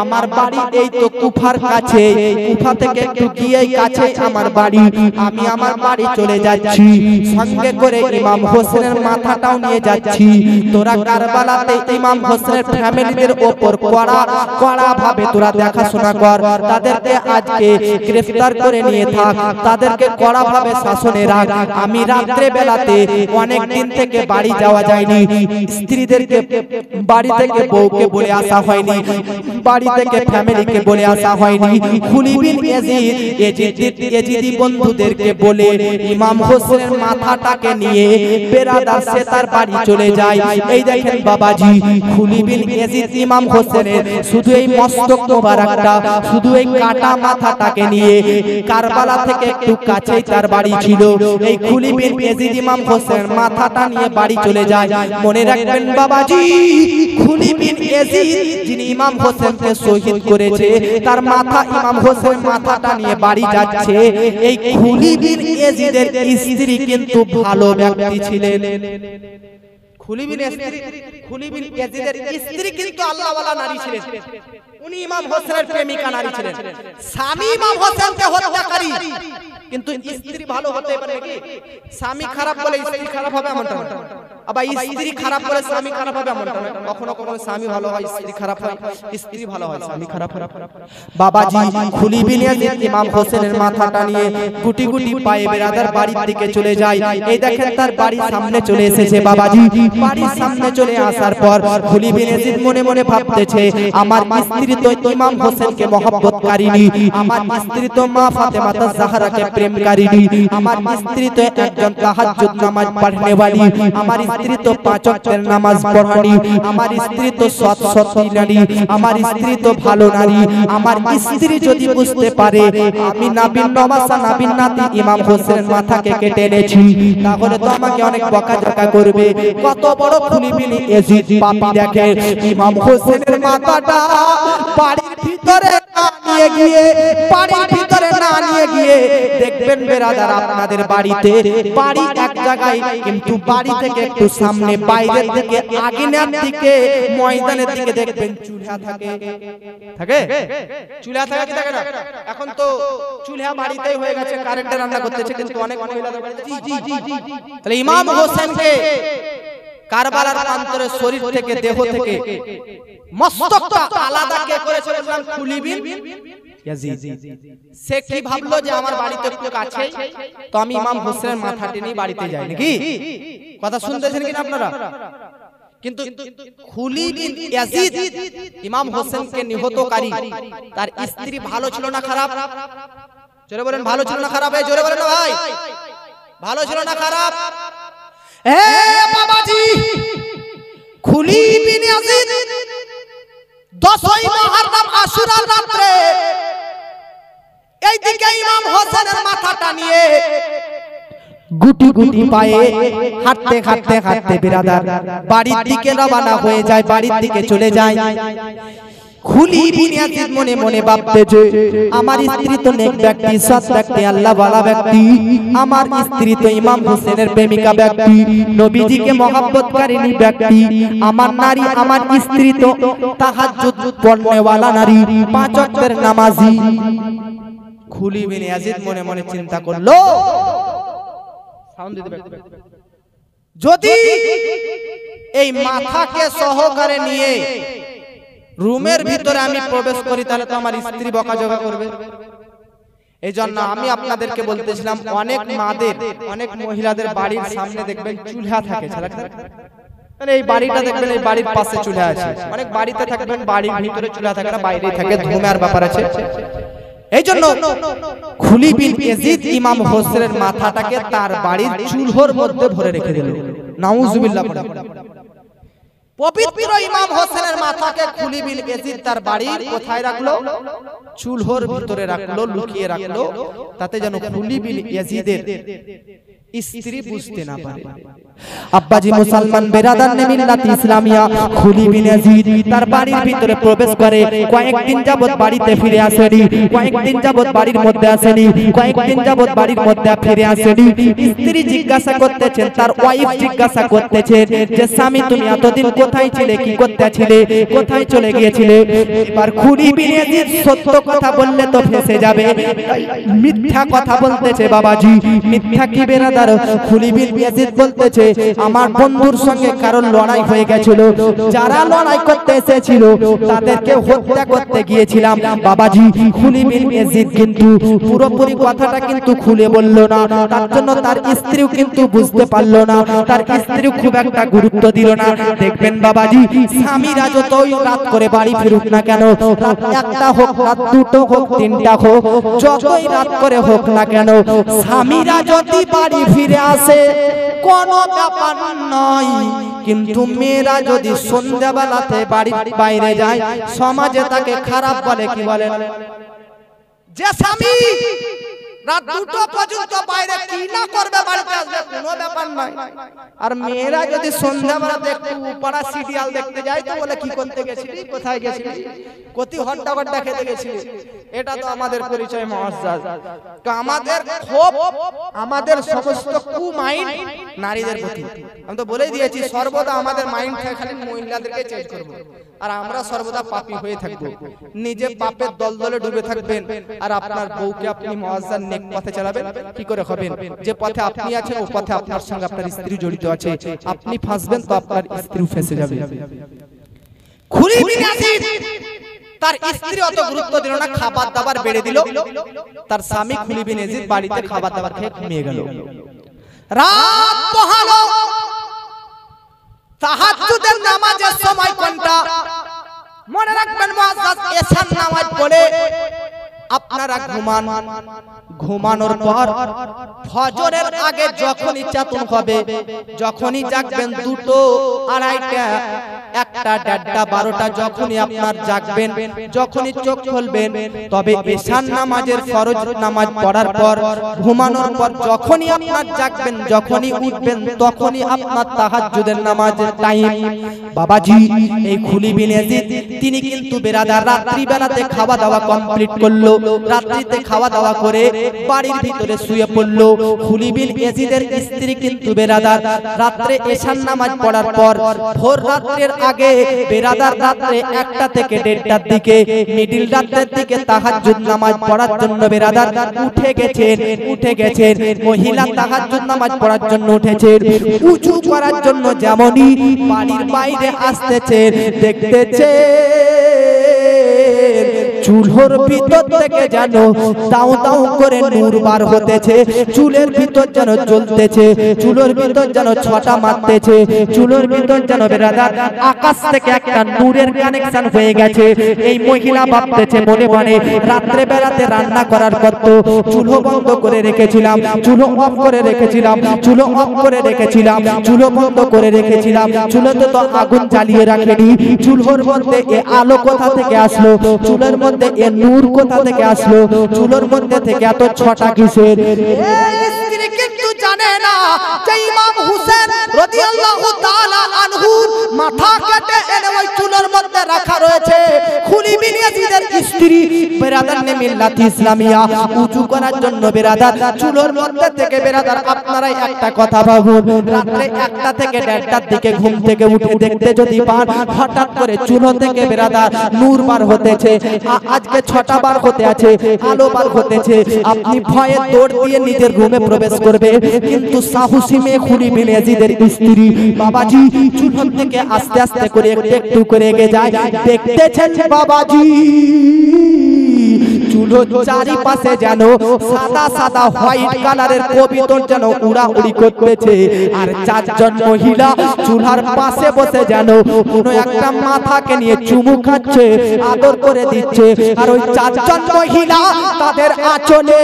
Speaker 1: আমার বাড়ি এই তো কুফার কাছে, কুফা থেকে একটু গিয়েই কাছে আমার বাড়ি, আমি আমার বাড়ি চলে যাচ্ছি, সঙ্গে করে ইমাম হোসেনের মাথাটাও নিয়ে যাচ্ছি। তোরা কারবালাতে ইমাম হোসেনের ফ্যামিলিদের ওপর কড়া কড়া ভাবে তোরা দেখাশোনা কর, তাদেরকে আজকে গ্রেফতার করে নিয়ে থাক, তাদেরকে কড়া ভাবে শাসনে রাখ। আমি রাত্রে বেলাতে অনেক দিন থেকে বাড়ি যাওয়া যায়নি, স্ত্রীদেরকে বাড়ি থেকে বউকে বলে আসা হয়নি, বাড়ি থেকে ফ্যামিলিকে বলে আসা হয়নি। খুলি বিন ইয়াজিদি বন্ধুদেরকে বলে ইমাম হোসেনের মাথাটাকে নিয়ে বেরাদার সে তার বাড়ি চলে যায়। এই দেখেন বাবাজি, খুলি বিন ইয়াজিদ ইমাম হোসেনের শুধু এই মস্তক মোবারকটা, শুধু এই কাটা মাথাটাকে নিয়ে কারবালা থেকে একটু কাছেই তার বাড়ি ছিল। এই খুলি বিন ইয়াজিদ ইমাম হোসেন মাথাটা নিয়ে বাড়ি চলে যায়। মনে রাখবেন বাবাজি, খুলি বিন ইয়াজিদ যিনি ইমাম হোসেনকে শহীদ করেছে, তার মাথা ইমাম হোসেন মাথাটা নিয়ে বাড়ি যাচ্ছে। এই খুলি বিন ইয়াজিদের স্ত্রী কিন্তু ভালো ব্যক্তি ছিলেন। খুলি বিন ইয়াজিদের স্ত্রী কিন্তু আল্লাহওয়ালা নারী ছিলেন, উনি ইমাম হোসেনের প্রেমিকা নারী ছিলেন। স্বামী ইমাম হোসেনকে হত্যাকারী, কিন্তু স্ত্রী ভালো হতে পারে নাকি? স্বামী খারাপ বলে স্ত্রী খারাপ হবে এমনটা না, আবার স্ত্রী খারাপ বলে স্বামী খারাপ হবে এমনটা না। কখনো কখনো স্বামী ভালো হয় স্ত্রী খারাপ হয়, স্ত্রী ভালো হয় স্বামী খারাপ হয়। বাবাজি, খুলি বিন ইয়াজিদ ইমাম হোসেনের মাথাটা নিয়ে গুটি গুটি পায়ে বেরাদার বাড়ির দিকে চলে যায়। এই দেখেন তার বাড়ির সামনে চলে এসেছে বাবাজি। বাড়ির সামনে চলে আসার পর খুলি বিন ইয়াজিদ মনে মনে ভাবতেছে, আমার স্ত্রী তো ইমাম হোসেনকে মহব্বত করেনি, আমার স্ত্রী তো মা ফাতেমা জাহরাকে প্রেম করেনি, আমার স্ত্রী তো একজন তাহাজ্জুদ নামাজ পড়নে वाली, আমার স্ত্রী তো পাঁচ ওয়াক্তের নামাজ পড়ানি, আমার স্ত্রী তো সৎ নারী, আমার স্ত্রী তো ভালো নারী। আমার স্ত্রী যদি বুঝতে পারে আমি নবীর নওয়াসা নবীর নাতি ইমাম হোসেনের মাথাকে কেটে এনেছি, তাহলে তো আমাকে অনেক বকাঝকা করবে। কত বড় খুলি বিন ইয়াজিদ পাপী! দেখে ইমাম হোসেনের মাথাটা বাড়ির ভিতরে নিয়ে গিয়ে, বাড়ির ভিতরে না নিয়ে গিয়ে, দেখবেন বেরাদার আপনাদের বাড়িতে বাড়ি এক জায়গায়, কিন্তু বাড়ি থেকে একটু সামনে বাইরের দিকে আগিনার দিকে ময়দানের দিকে দেখবেন চুলহা থাকে। থাকে চুলহা থাকে কি থাকে না? এখন তো চুলহা বাড়িতেই হয়ে গেছে, কারেন্টে রান্না করতেছে, কিন্তু অনেক মহিলাদের বাড়িতে তাহলে ইমাম হোসেনকে কারবালার প্রান্তরে শরীর থেকে দেহ থেকে মস্তকটা আলাদা কে করেছে বললাম? খুলি বিন ইয়াজিদ। সে কি ভাবলো যে আমার বাড়িতে একটু কাছে, তো আমি ইমাম হোসেনের মাথাটি নিয়ে বাড়িতে যাই নাকি? কথা শুনতেছেন কিনা আপনারা? কিন্তু খুলি বিন ইয়াজিদ ইমাম হোসেনকে নিহতকারী, তার স্ত্রী ভালো ছিল না খারাপ? জোরে বলেন, ভালো ছিল না খারাপ? জোরে বলেন না ভাই, ভালো ছিল না খারাপ? এ বাবাজি, খুলি বিন ইয়াজিদ 10ই মুহররম আশুরার রাতে এইদিকে ইমাম হোসেনের মাথাটা নিয়ে গুটি গুটি পায়ে হাঁটতে হাঁটতে হাঁটতে বিরাদার বাড়ির দিকে রওনা হয়ে যায়, বাড়ির দিকে চলে যায়। খুলি বিন ইয়াজিদ মনে মনে ভাবতেছে, আমার স্ত্রী তো নেক ব্যক্তি, সৎ ব্যক্তি, আল্লাহওয়ালা ব্যক্তি, আমার স্ত্রী তো ইমাম হোসেনের প্রেমিকা ব্যক্তি, নবীজিকে মহব্বতকারিনী ব্যক্তি, আমার নারী, আমার স্ত্রী তো তাহাজ্জুদ পড়নেওয়ালা নারী, পাঁচ ওয়াক্তের নামাজি। খুলি বিন ইয়াজিদ মনে মনে চিন্তা করলো, যদি এই মাথাকে সহকারে নিয়ে রুমের ভিতরে আমি প্রবেশ করি, তাহলে তো আমার স্ত্রী বকাঝকা করবে। এই জন্য আমি আপনাদেরকে বলতেছিলাম, অনেক মাদের, অনেক মহিলাদের বাড়ির সামনে দেখবেন চুলহা থাকে, মানে এই বাড়িটা দেখবেন এই বাড়ির পাশে চুলহা আছে। অনেক বাড়িতে থাকবেন বাড়ির ভিতরে চুলহা থাকে না, বাইরেই থাকে, ধুমের ব্যাপার আছে। এই জন্য খুলি বিন ইয়াজিদ ইমাম হোসেনের মাথাটাকে তার বাড়ির চুলহোর মধ্যে ভরে রেখে দিল। নাউজুবিল্লাহ। পবিত্র ইমাম হোসেনের মাথাকে খুলি বিন ইয়াজিদ তার বাড়ির কোথায় রাখলো? চুলহোর ভিতরে রাখলো, লুকিয়ে রাখলো, তাতে যেন খুলি বিন ইয়াজিদের স্ত্রী বুঝতে না পারে। আব্বাজি মুসলমান বেরাদার নে মিল্লাত ইসলামিয়া খুলি বিন ইয়াজিদ তার বাড়ির ভিতরে প্রবেশ করে। কয়েকদিন যাবত বাড়িতে ফিরে আসেনি, কয়েকদিন যাবত বাড়ির মধ্যে আসেনি, কয়েকদিন যাবত বাড়ির মধ্যে ফিরে আসেনি। স্ত্রী জিজ্ঞাসা করতেছেন, তার ওয়াইফ জিজ্ঞাসা করতেছেন যে স্বামী তুমি এতদিন কোথায় ছিলে, কি করতেছিলে, কোথায় চলে গিয়েছিলে? এবার খুলি বিন ইয়াজিদ সত্য কথা বললে তো ফেঁসে যাবে, মিথ্যা কথা বলতেছে। বাবাজি মিথ্যা কি বেরাদার? খুলি বিন ইয়াজিদ বলতেছে আমার বন্ধুর সঙ্গে কারণ লড়াই হয়ে গেছিল, যারা লড়াই করতে এসেছিল তাদেরকে হত্যা করতে গিয়েছিলাম। বাবাজি খুলি বিন ইয়াজিদ কিন্তু পুরোপুরি কথাটা কিন্তু খুলে বলল না, তার জন্য তার স্ত্রীও কিন্তু বুঝতে পারলো না, তার স্ত্রীও খুব একটা গুরুত্ব দিল না। দেখবেন বাবাজি স্বামীরা যতই রাত করে বাড়ি ফিরুক না কেন, রাত একটা হোক, রাত দুটো হোক, তিনটা হোক, যতই রাত করে হোক না কেন, স্বামীরা যদি বাড়ি ফিরে আসে কোনো ব্যাপার নয়। কিন্তু মেয়েরা যদি সন্ধ্যাবেলাতে বাড়ির বাইরে যায়, সমাজে তাকে খারাপ বলে। কি বলে? যে স্বামী রাত দুটো পর্যন্ত বাইরে কি না করবে, বাড়িতে আসবে কোনো ব্যাপার নয়। আর মেয়েরা যদি সন্ধ্যাবেলাতে একটু পাড়া সিরিয়াল দেখতে যায় তো বলে কি করতে গেছিলি, কোথায় গেছিলি, কতি ঘন্টা ঘন্টা খেতে গেছিলি। এটা তো আমাদের পরিচয় মহাজ্জাজ। তো আমাদের ক্ষোভ, আমাদের সমস্ত কু মাইন্ড নারীদের প্রতি। আমি তো বলেই দিয়েছি সর্বদা আমাদের মাইন্ড খালি মহিলাদেরকে চেঞ্জ করব, আর আমরা সর্বদা পাপী হয়ে থাকব। নিজে পাপের দলদলে ডুবে থাকবেন, আর আপনার বউকে আপনি মহাজ্জাজ নেক পথে চালাবেন। কি করে হবেন? যে পথে আপনি আছেন ও পথে আপনার সঙ্গে আপনার স্ত্রী জড়িত আছে, আপনি ফাঁসবেন তো আপনার স্ত্রী ফেঁসে যাবে। খুলি বিন ইয়াজিদ তার স্ত্রী অত গুরুত্ব দিল না, খাবার দাবার বেড়ে দিল। তার স্বামী খুলি বিন ইয়াজিদ বাড়িতে খাবার দাবার খেয়ে ঘুমিয়ে গেল। রাত পোহালো, তাহাজ্জুদের নামাজের সময় কোনটা মনে রাখবেন মুআজ্জাজ, এশার নামাজ পড়ে আপনারা ঘুমান। ঘুমানোর পর ফজরের আগে যখনই চাতুন হবে, যখনই জাগবেন, দুটো, আড়াইটা, একটা, দেড়টা, 12টা, যখনই আপনার জাগবেন, যখনই চোখ খুলবেন, তবে এশার নামাজের ফরজ নামাজ পড়ার পর, ঘুমানোর পর যখনই আপনার জাগবেন, যখনই উঠবেন, তখনই আপনার তাহাজ্জুদের নামাজের টাইম। বাবাজি এই খুলি বিন ইয়াজিদ তিনি কিন্তু বেরাদার রাত্রি বেলাতে খাওয়া দাওয়া কমপ্লিট করলো, রাত্রিতে খাওয়া দাওয়া করে বাড়ির ভিতরে শুয়ে পড়লো। খুলি বিন ইয়াজিদের স্ত্রী কিন্তু বেরাদার রাত্রে এশার নামাজ পড়ার পর ভোর রাত্রের আগে বেরাদার রাত্রে 1টা থেকে 1:30টার দিকে, মিডিল রাতের দিকে তাহাজ্জুদ নামাজ পড়ার জন্য বেরাদার উঠে গেছেন। মহিলা তাহাজ্জুদ নামাজ পড়ার জন্য উঠেছেন, উঁচু করার জন্য যেমনই বাড়ির বাইরে আসতেছেন, দেখতেছে চুলোর ভিতর থেকে যেন দাউ দাউ করে নূর বার হতেছে, চুলের ভিতর যেন জ্বলতেছে, চুলোর ভিতর যেন ছটা মারতেছে, চুলোর ভিতর যেন বেরাদার আকাশ থেকে একটা নূরের কানেকশন হয়ে গেছে। এই মহিলা ভাবতেছে মনে মনে, রাত্রে বেলাতে রান্না করার পর তো চুলো বন্ধ করে রেখেছিলাম, চুলো অফ করে রেখেছিলাম, চুলো অফ করে রেখেছিলাম, চুলো বন্ধ করে রেখেছিলাম, চুলোতে তো আগুন জ্বালিয়ে রাখেনি, চুলোর মধ্যে এ আলো কোথা থেকে আসলো, চুলোর মধ্যে এ নূর কোথা থেকে আসলো, চুলোর মধ্যে থেকে এত ছটা কিসের? স্ত্রী কিন্তু জানে না যে ইমাম হুসেন রাদিয়াল্লাহু তাআলা আনহু মাথা কেটে এনে ওই চুলোর মধ্যে রাখা রয়েছে। খুলি বিন ইয়াজিদের স্ত্রী বেরাদার নে মিল্লাত ইসলামিয়া উঁচু করার জন্য বেরাদার চুলোর মধ্যে থেকে বেরাদার আপনারাই একটা কথা ভাবুন, রাত্রে 1টা থেকে 1:30টার দিকে ঘুম থেকে উঠে দেখতে যদি পান হঠাৎ করে চুলো থেকে বেরাদার নূর বার হতেছে, আজকে 6টা বার হতে আছে, আলো বার হতেছে, আপনি ভয়ে দৌড় দিয়ে নিজের রুমে প্রবেশ করবে। কিন্তু সাহসী মেয়ে খুলি বিন ইয়াজিদের স্ত্রী বাবাজি চুলো থেকে আস্তে আস্তে করে একটু করে এগিয়ে যায়, দেখতেছেন বাবাজি চুলো চারিপাশে যেন সাদা সাদা হোয়াইট কালারের কবিতর যেন উড়াউড়ি করতেছে, আর 4জন মহিলা চুলার পাশে বসে যেন কোনো একটা মাথাকে নিয়ে চুমু খাচ্ছে, আদর করে দিচ্ছে, আর ওই 4জন মহিলা তাদের আঁচলে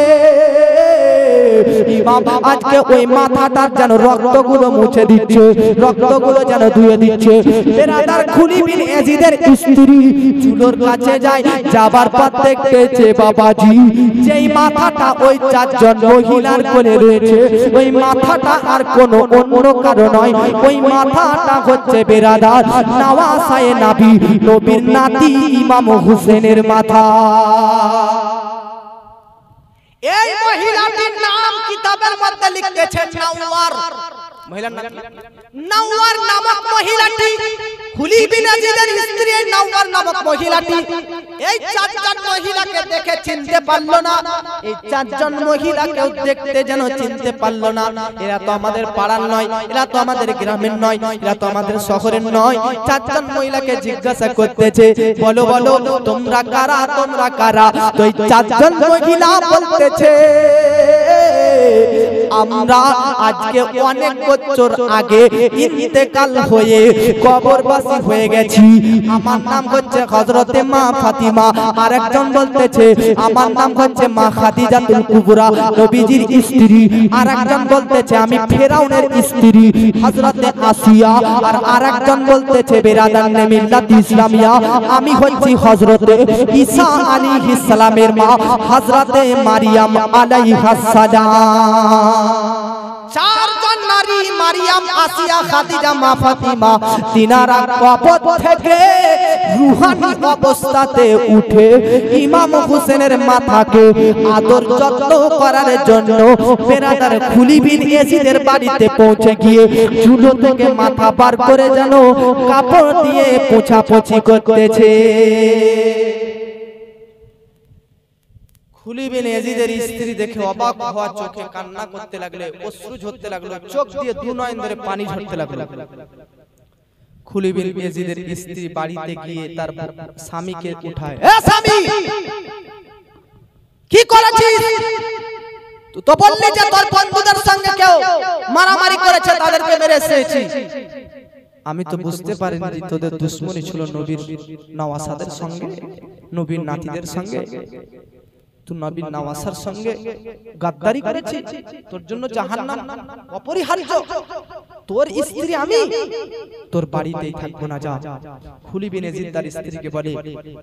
Speaker 1: ইমাম আজকে ওই মাথাটার যেন রক্তগুলো মুছে দিচ্ছে, রক্তগুলো যেন ধুয়ে দিচ্ছে। বেরাদার খুলি বিন ইয়াজিদের স্ত্রী চুলোর কাছে যায়, যাবার পর দেখতেছে বাবাজি যেই মাথাটা ওই চারজন মহিলার কোলে রয়েছে, ওই মাথাটা আর কোনো অন্য কারো নয়, ওই মাথাটা হচ্ছে বেরাদার নওয়াসায়ে নবী, নবীর নাতি ইমাম হুসেনের মাথা। এই মহিলাটির নাম কিতাবের মধ্যে লিখেছেন নাওয়ার। মহিলার নাম নাওয়ার নামক মহিলাটি খুলি বিন ইয়াজিদের স্ত্রী নাওয়ার নামক মহিলাটি এই চারজন মহিলাকে দেখে চিনতে পারলো না। এই চারজন মহিলাকেও দেখতে যেন চিনতে পারলো না। এরা তো আমাদের পাড়ার নয়, এরা তো আমাদের গ্রামের নয়, এরা তো আমাদের শহরের নয়। চারজন মহিলাকে জিজ্ঞাসা করতেছে, বলো বলো তোমরা কারা, তোমরা কারা? তো এই চারজন মহিলা বলতেছে, আমরা আজকে অনেক বছর আগে ইন্তেকাল হয়ে কবরবাসী হয়ে গেছি। আমার নাম হচ্ছে হযরতে মা ফাতিমা। আরেকজন বলতেছে আমার নাম হচ্ছে মা খাদিজাতুল কুবরা, নবীজির স্ত্রী। আরেকজন বলতেছে আমি ফেরাউনের স্ত্রী হযরতে আসিয়া। আর আরেকজন বলতেছে বেরাদান মিল্লাত ইসলামিয়া, আমি হচ্ছি হযরতে ঈসা আলাইহিস সালামের মা হযরতে মারিয়াম আলাইহাস সালাম। চারজন নারী মারিয়াম, আসিয়া, খাদিজা, মা ফাতিমা, তিনারা কবর থেকে রূহানি অবস্থাতে উঠে ইমাম হোসেনের মাথাকে আদর যত্ন করার জন্য বেরাদার খুলি বিন ইয়াজিদের বাড়িতে পৌঁছে গিয়ে চুলো থেকে মাথা বার করে যেন কাপড় দিয়ে পোছাপোছি করতেছে। খুলি বিন ইয়াজিদের স্ত্রী দেখে অবাক হওয়া চোখে কান্না করতে লাগলে, অশ্রু ঝরতে লাগলো, চোখ দিয়ে দু নয়ন ধরে পানি ঝরতে লাগলো। খুলি বিন ইয়াজিদের স্ত্রী বাড়িতে গিয়ে তার স্বামীকে উঠায়, এ স্বামী কি করেছিস? তুই তো বললি যে তোর বন্ধুদের সঙ্গে কেউ মারামারি করেছে, তাদেরকে মেরে এসেছি। আমি তো বুঝতে পারিনি তোদের দুশমনি ছিল নবীর নওয়াসাদের সঙ্গে, নবীর নাতিদের সঙ্গে। তুই নবীর নওয়াসার সঙ্গে গাদ্দারি করেছিস, তোর জন্য জাহান্নাম অপরিহার্য। তোর স্ত্রী আমি, তোর বাড়িতেই থাকবো না, যা। খুলি বিন ইয়াজিদ তার স্ত্রীকে বলে,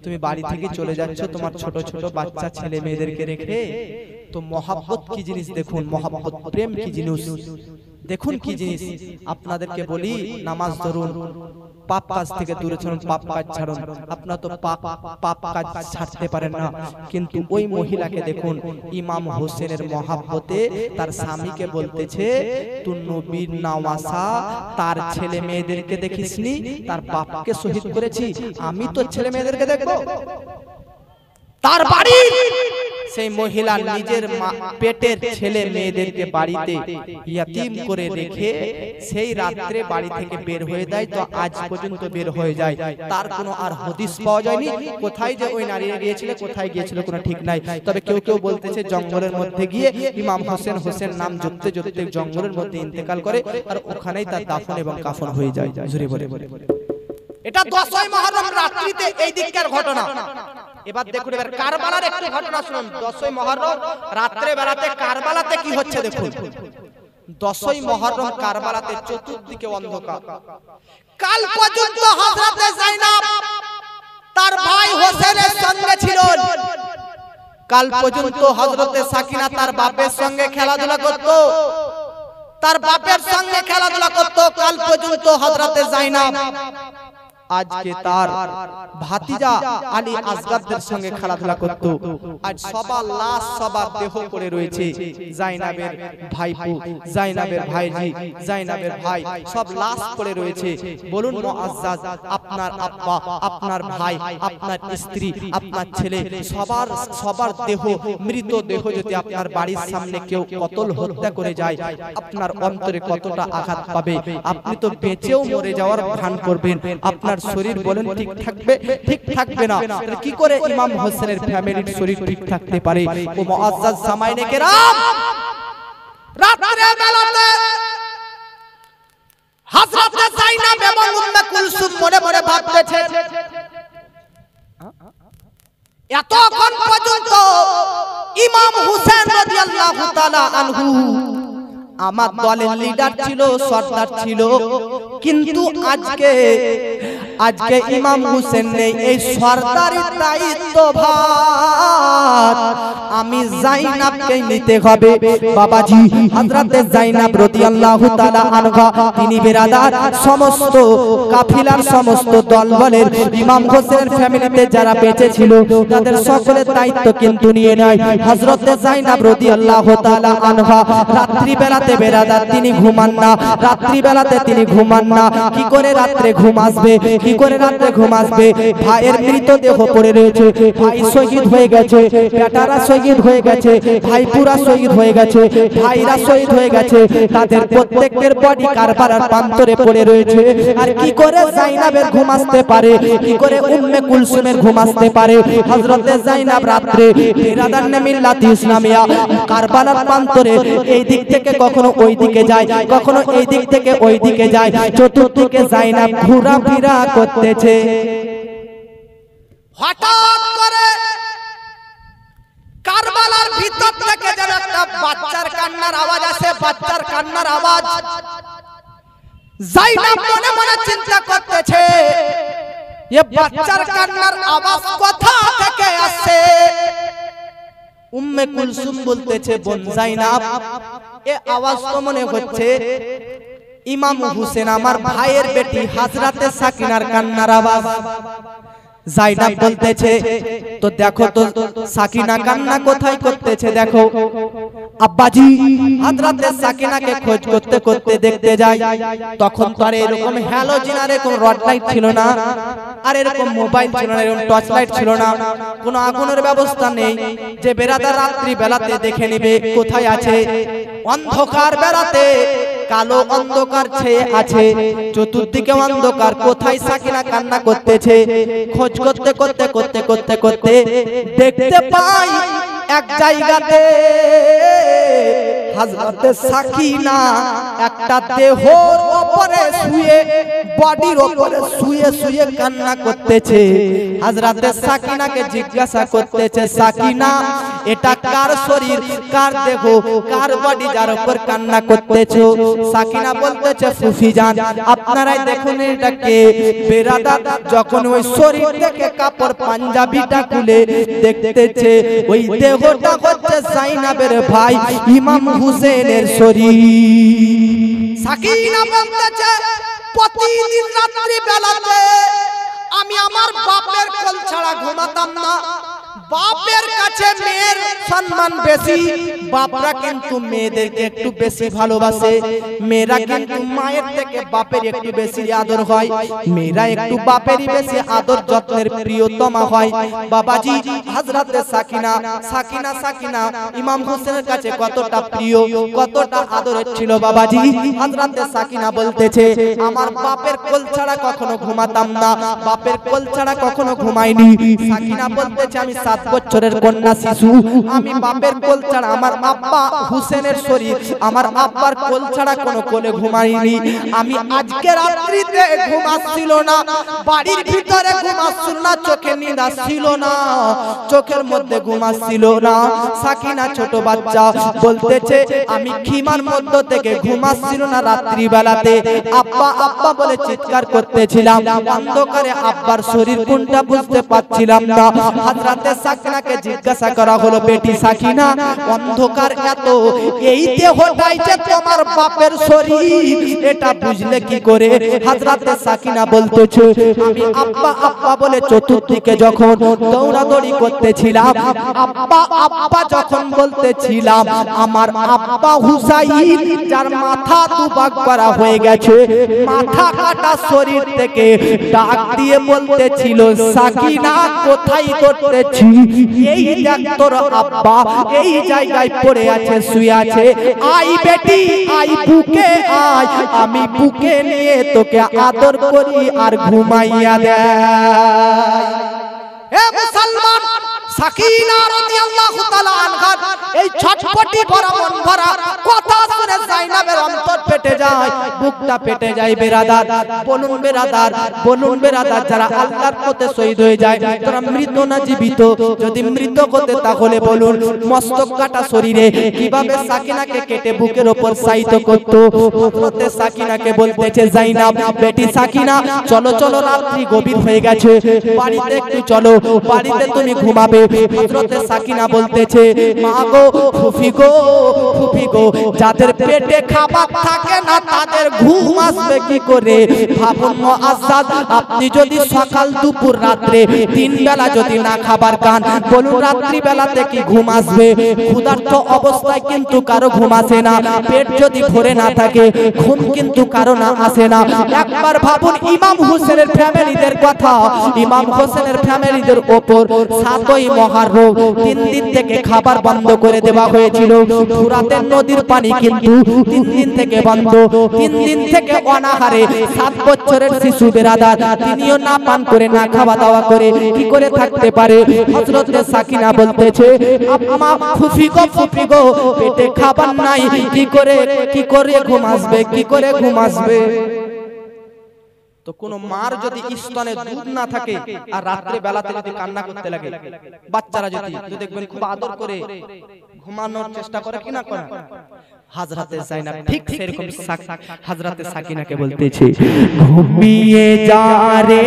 Speaker 1: তুমি বাড়ি থেকে চলে যাচ্ছ তোমার ছোট ছোট বাচ্চা ছেলে মেয়েদেরকে রেখে। তো মহাব্বত কি জিনিস দেখুন, মহাব্বত প্রেম কি জিনিস দেখুন, কি জিনিস। আপনাদেরকে বলি নামাজ ধরুন, পাপ কাজ থেকে দূরে থাকুন, পাপ কাজ ছাড়ুন। আপনারা তো পাপ কাজ ছাড়তে পারেন না, কিন্তু ওই মহিলাকে দেখুন ইমাম হোসেনের মহাব্বতে তার স্বামীকে বলতেছে, তুই নবীর নওয়াসা, তার ছেলে মেয়েদেরকে দেখিসনি, তার বাপকে শহীদ করেছি, আমি তো ছেলে মেয়েদেরকে দেখবো। তার বাড়ি সেই মহিলা নিজের পেটের ছেলে মেয়েদেরকে বাড়িতে ইয়াতিম করে রেখে সেই রাত্রে বাড়ি থেকে বের হয়ে যায়। তো আজ পর্যন্ত বের হয়ে যায়, তার কোনো আর হদিস পাওয়া যায়নি। কোথায় যে ওই নারীরা গিয়েছিল, কোথায় গিয়েছিল কোনো ঠিক নাই। তবে কেউ কেউ বলতেছে জঙ্গলের মধ্যে গিয়ে ইমাম হোসেন, হোসেন নাম জপতে জপতে জঙ্গলের মধ্যে ইন্তেকাল করে, আর ওখানেই তার দাফন এবং কাফন হয়ে যায়। জুড়ে বলে এটা 10ই মুহররম রাত্রিতে এই দিককার ঘটনা। এবার দেখুন, এবার কারবালার একটু ঘটনা শুনুন। 10ই মুহররম রাত্রে বেলাতে কারবালাতে কি হচ্ছে দেখুন। 10ই মুহররম কারবালাতে চতুর্দিকে অন্ধকার। কাল পর্যন্ত হযরতে যায়েনব তার ভাই হোসেনের সঙ্গে ছিলেন। কাল পর্যন্ত হযরতে সাকিনা তার বাপের সঙ্গে খেলাধুলা করত, তার বাপের সঙ্গে খেলাধুলা করত। কাল পর্যন্ত হযরতে যায়েনব আজকে তার ভাতিজা আলী আসগারদের সঙ্গে খেলাধুলা করত। আজ সবার লাশ, সবার দেহ পড়ে রয়েছে। যায়েনবের ভাইপো, যায়েনবের ভাইজি, যায়েনবের ভাই সব লাশ পড়ে রয়েছে। বলুন মুআজ্জাজ, আপনার আব্বা, আপনার ভাই, আপনার স্ত্রী, আপনার ছেলে, সবার দেহ, মৃত দেহ যদি আপনার বাড়ির সামনে কেউ কতল হত্যা করে যায়, আপনার অন্তরে কতটা আঘাত পাবে। আপনি তো বেঁচেও মরে যাওয়ার ভান করবেন, আপনার শরীর বলেন ঠিক থাকবে? ঠিক থাকবে না। কি করে ইমাম হোসেনের ফ্যামিলির শরীর ঠিক থাকতে পারে? ও মুআজ্জাজ সামাইনে কেরাম, রাত্রে বেলাতে হযরতে যায়েনব এবং উম্মে কুলসুম মনে মনে ভাবতেছে, এতক্ষণ পর্যন্ত ইমাম হুসেন রাদিয়াল্লাহু তাআলা আনহু আমার দলের লিডার ছিল, সর্দার ছিল, কিন্তু আজকে ইমাম হুসেন নেই। এই সরদারি দায়িত্বভার আমি জাইনাবকে নিতে হবে। বাবাজি হযরতে জাইনাব রাদিয়াল্লাহু তাআলা আনহা তিনি বেরাদার সমস্ত কাফিলার সমস্ত দলবলের ইমাম হোসেনের ফ্যামিলিতে যারা বেঁচে ছিল তাদের সকলের দায়িত্ব কিন্তু নিয়ে নেয় হযরতে জাইনাব রাদিয়াল্লাহু তাআলা আনহা। রাত্রি বেলাতে বেরাদার তিনি ঘুমান না, রাত্রি বেলাতে তিনি ঘুমান না। কি করে রাত্রে ঘুম আসবে, কি করে রাত্রে ঘুম আসবে? ভাইয়ের মৃতদেহ পড়ে রয়েছে, ভাই শহীদ হয়ে গেছে, বেটারা শহীদ হয়ে গেছে, ভাইপুরা শহীদ হয়ে গেছে, ভাইরা শহীদ হয়ে গেছে, তাদের প্রত্যেকের বডি কারবালার প্রান্তরে পড়ে রয়েছে। আর কি করে জাইনাবের ঘুম আসতে পারে, কি করে উম্মে কুলসুমের ঘুম আসতে পারে? হযরতে জাইনাব রাত্রে বিরাদান মিল্লাত ইসলামিয়া কারবালার প্রান্তরে এই দিক থেকে কখনো ওই দিকে যায়, কখনো এই দিক থেকে ওই দিকে যায়, চতুর্দিকে জাইনাব ঘোরাফেরা করতেছে। হঠাৎ করে কারবালার ভিতর থেকে যেন একটা বাচ্চার কান্নার আওয়াজ আসে, বাচ্চার কান্নার আওয়াজ। জাইনাব মনে মনে চিন্তা করতেছে এই বাচ্চার কান্নার আওয়াজ কোথা থেকে আসছে? উম্মে কুলসুম বলতেছে, বোন জাইনাব, এই আওয়াজ তো মনে হচ্ছে ইমাম হুসেন আমার ভাইয়ের বেটি হযরতে সাকিনার কান্নার আওয়াজ। জাইনাব বলতেছে, তো দেখো তো সাকিনা কান্না কোথায় করতেছে দেখো। আব্বাজি হযরতে সাকিনাকে খোঁজ করতে করতে দেখতে যায়। তখন তো আর এরকম হ্যালোজিন আর এরকম রড লাইট ছিল না, আর এরকম মোবাইল ছিল না, এরকম টর্চ লাইট ছিল না, কোনো আগুনের ব্যবস্থা নেই যে বেরাদার রাত্রি বেলাতে দেখে নেবে কোথায় আছে। অন্ধকার বেলাতে কালো অন্ধকার ছেয়ে আছে, চতুর্দিকে অন্ধকার, কোথায় সাকিনা কান্না করতেছে খোঁজ করতে করতে করতে করতে করতে দেখতে পাই এক জায়গাতে হযরতে সাকিনা একটা দেহর উপরে শুয়ে, বডির উপরে শুয়ে শুয়ে কান্না করতেছে। হযরতে সাকিনাকে জিজ্ঞাসা করতেছে, সাকিনা এটা কার শরীর, কার দেহ, কার বডি যার উপর কান্না করতেছো? সাকিনা বলতেছে, ফুফিজান আপনারাই দেখুন এটা কে। বেরাদার যখন ওই শরীর থেকে কাপড় পাঞ্জাবিটা খুলে দেখতেছে ওই দেহটা হচ্ছে জাইনাবের ভাই ইমাম হুসেনের শরীর। সাকিনা বলতেছে, প্রতিদিন রাত্রি বেলাতে আমি আমার বাপের কোল ছাড়া ঘুমাতাম না। বাপের কাছে মেয়ের সম্মান বেশি, বাপরা কিন্তু মেয়েদেরকে একটু বেশি ভালোবাসে, মেয়েরা কিন্তু মায়ের থেকে বাপের একটু বেশি আদর হয়, মেয়েরা একটু বাপেরই বেশি আদর যত্নের প্রিয়তমা হয়। বাবাজি হযরতে সাকিনা সাকিনা সাকিনা ইমাম হোসেনের কাছে কতটা প্রিয়, কতটা আদরের ছিল বাবাজি। হযরতে সাকিনা বলতেছে, আমার বাপের কোল ছাড়া কখনো ঘুমাতাম না, বাপের কোল ছাড়া কখনো ঘুমাইনি। সাকিনা বলতেছে, আমি 7 বছরের কন্যা শিশু, আমি বাপের কোল ছাড়া, আমার আব্বা হুসেনের শরীর, আমার আব্বার কোল ছাড়া কোনো কোলে ঘুমাইনি। আমি আজকে রাত্রিতে ঘুম আসছিল না, বাড়ির ভিতরে ঘুম আসছিল না, চোখে নিদ আসছিল না, চোখের মধ্যে ঘুম আসছিল না। সাকিনা ছোট বাচ্চা বলতেছে, আমি খিমার মধ্য থেকে ঘুম আসছিল না রাত্রি বেলাতে, আব্বা আব্বা বলে চিৎকার করতেছিলাম, অন্ধকারে আব্বার শরীর কোনটা বুঝতে পারছিলাম না। হযরতে সাকিনাকে জিজ্ঞাসা করা হলো, বেটি সাকিনা অন্ধকার এত, এই দেহটাই যে তোমার বাপের শরীর, এটা বুঝলে কি করে? হযরতে সাকিনা বলতেছে, আমি আব্বা আব্বা বলে চতুর্দিকে যখন দৌড়াদৌড়ি করতেছিলাম, আব্বা আব্বা যখন বলতেছিলাম, আমার আব্বা হুসাইন যার মাথা দুভাগ করা হয়ে গেছে, মাথা কাটা শরীর থেকে ডাক দিয়ে বলতেছিল, সাকিনা কোথায় করতেছি? এই দেখ তোর আব্বা এই জায়গায় পড়ে আছে, শুয়ে আছে, আই বেটি আই বুকে আয়, আমি বুকে নিয়ে তোকে আদর করি আর ঘুমাইয়া দেয়। এ মুসলমান, সাকিনা রাদিয়াল্লাহু তাআলা আনহা এই ছটপটি ভরা মন ভরা কথা শুনে যায়নাবের অন্তর পেটে যায়, বুকটা পেটে যায়। বেরাদার বলুন, বেরাদার বলুন, বেরাদার যারা আল্লাহর পথে শহীদ হয়ে যায় তারা মৃত না জীবিত? যদি মৃত হতে তাহলে বলুন মস্তক কাটা শরীরে কিভাবে সাকিনাকে কেটে বুকের উপর সাইতো করত? হযরতে সাকিনাকে বলতেছে যায়নাব বেটি সাকিনা চলো চলো, রাত্রি গভীর হয়ে গেছে, বাড়িতে একটু চলো, বাড়িতে তুমি ঘুমাবে। হযরতে সাকিনা বলতেছে মা গো, ফুফি গো, ফুফি গো, যাদের পেটে খাবার থাকে না তাদের ঘুম আসবে কি করে? ভাবুন মুআজ্জাজ, আপনি যদি সকাল দুপুর রাত্রে তিন বেলা যদি না খাবার খান, বলুন রাত্রি বেলাতে কি ঘুম আসবে? ক্ষুধার্ত অবস্থায় কিন্তু কারো ঘুম আসে না, পেট যদি ভরে না থাকে ঘুম কিন্তু কারো না আসে না। একবার ভাবুন ইমাম হোসেনের ফ্যামিলিদের কথা। ইমাম হোসেনের ফ্যামিলিদের ওপর ৭ই মুহররম ৩ দিন থেকে খাবার বন্ধ করে দেওয়া হয়েছিল। ফুরাতের নদীর পানি কিন্তু 3 দিন থেকে বন্ধ। 3 দিন থেকে অনাহারে 7 বছরের শিশু বেরাদার তিনিও না পান করে না খাওয়া দাওয়া করে কি করে থাকতে পারে? হযরতে সাকিনা বলতেছে আম্মা, ফুফি গো, ফুফি গো, পেটে খাবার নাই, কি করে ঘুম আসবে, কি করে ঘুম আসবে? তো কোন মার যদি স্তনে দুধ না থাকে আর রাত্রে বেলাতে যদি কান্না করতে লাগে, বাচ্চারা যদি দেখবেন খুব আদর করে ঘুমানোর চেষ্টা করে কিনা করে, হযরতে যায়নাব ঠিক সেরকম হযরতে সাকিনাকে বলতেছে ঘুমিয়ে যা রে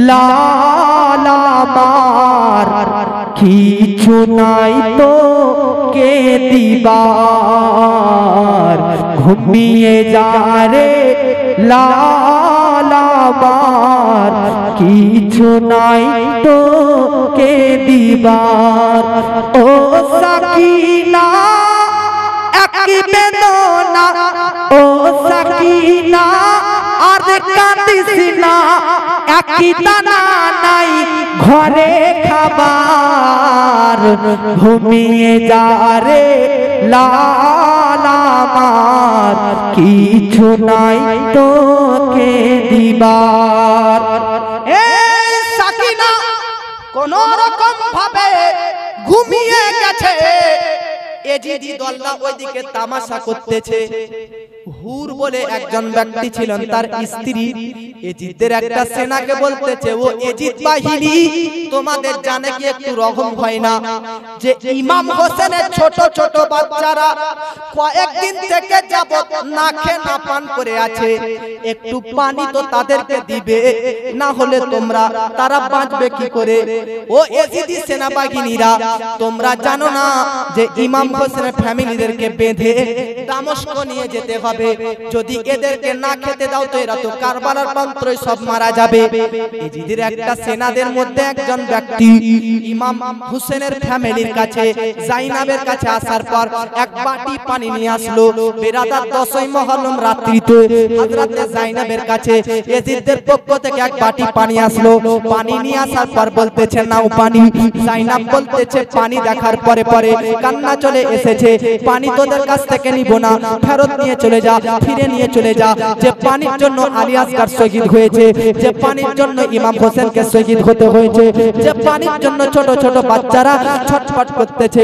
Speaker 1: লালা মার, কিছু নাই তো কে দিবার, ঘুমিয়ে যা রে লালা মার, কিছু নাই তো কে দিবার। ও সাকিনা একই বেদনা, ও সাকিনা আর কাঁদিস না, একই দানা নাই ঘরে খাবার, ঘুমিয়ে যা রে লালা মার, কিছু নাই তোকে দিবার। এই সাকিনা কোন রকম ভাবে ঘুমিয়ে গেছে। এজিদি দলটা ওইদিকে তামাশা করতেছে। হুর বলে একজন ব্যক্তি ছিলেন, তার স্ত্রী এজিদের একটা সেনাকে বলতেছে ও এজিদ বাহিনী, তোমাদের জানে কি একটু রহম হয় না যে ইমাম হোসেনের ছোট ছোট বাচ্চারা কয়েকদিন থেকে যাবত না খেয়ে না পান করে আছে, একটু পানি তো তাদেরকে দিবে, না হলে তারা বাঁচবে কি করে? ও এজিদি সেনাবাহিনীরা, তোমরা জানো না যে ইমাম হোসেনের ফ্যামিলিদেরকে বেঁধে দামেস্ক নিয়ে যেতে হবে, যদি এদেরকে না খেতে দাও তো এরা তো কারবালার প্রান্তরে সব মারা যাবে। এজিদের একটা সেনাদের মধ্যে একজন ব্যক্তি ইমাম হোসেনের ফ্যামিলির কাছে যায়নাবের কাছে আসার পর এক বাটি পানি নিয়ে আসলো। বেরাদার 10ই মুহররম রাত্রিতে হযরতে যায়নাবের কাছে এজিদের পক্ষ থেকে এক বাটি পানি আসলো। পানি নিয়ে আসার পর বলতেছে নাও পানি। যায়নাব বলতেছে পানি দেখার পরে পরে কান্না চলে এসেছে, পানি তোদের কাছ থেকে নিব না, ফেরত নিয়ে চলে যা, ফিরে নিয়ে চলে যা। যে পানির জন্য আলী আসগার শহীদ হয়েছে, যে পানির জন্য ইমাম হোসেনকে শহীদ হতে হয়েছে, যে পানির জন্য ছোট ছোট বাচ্চারা ছটফট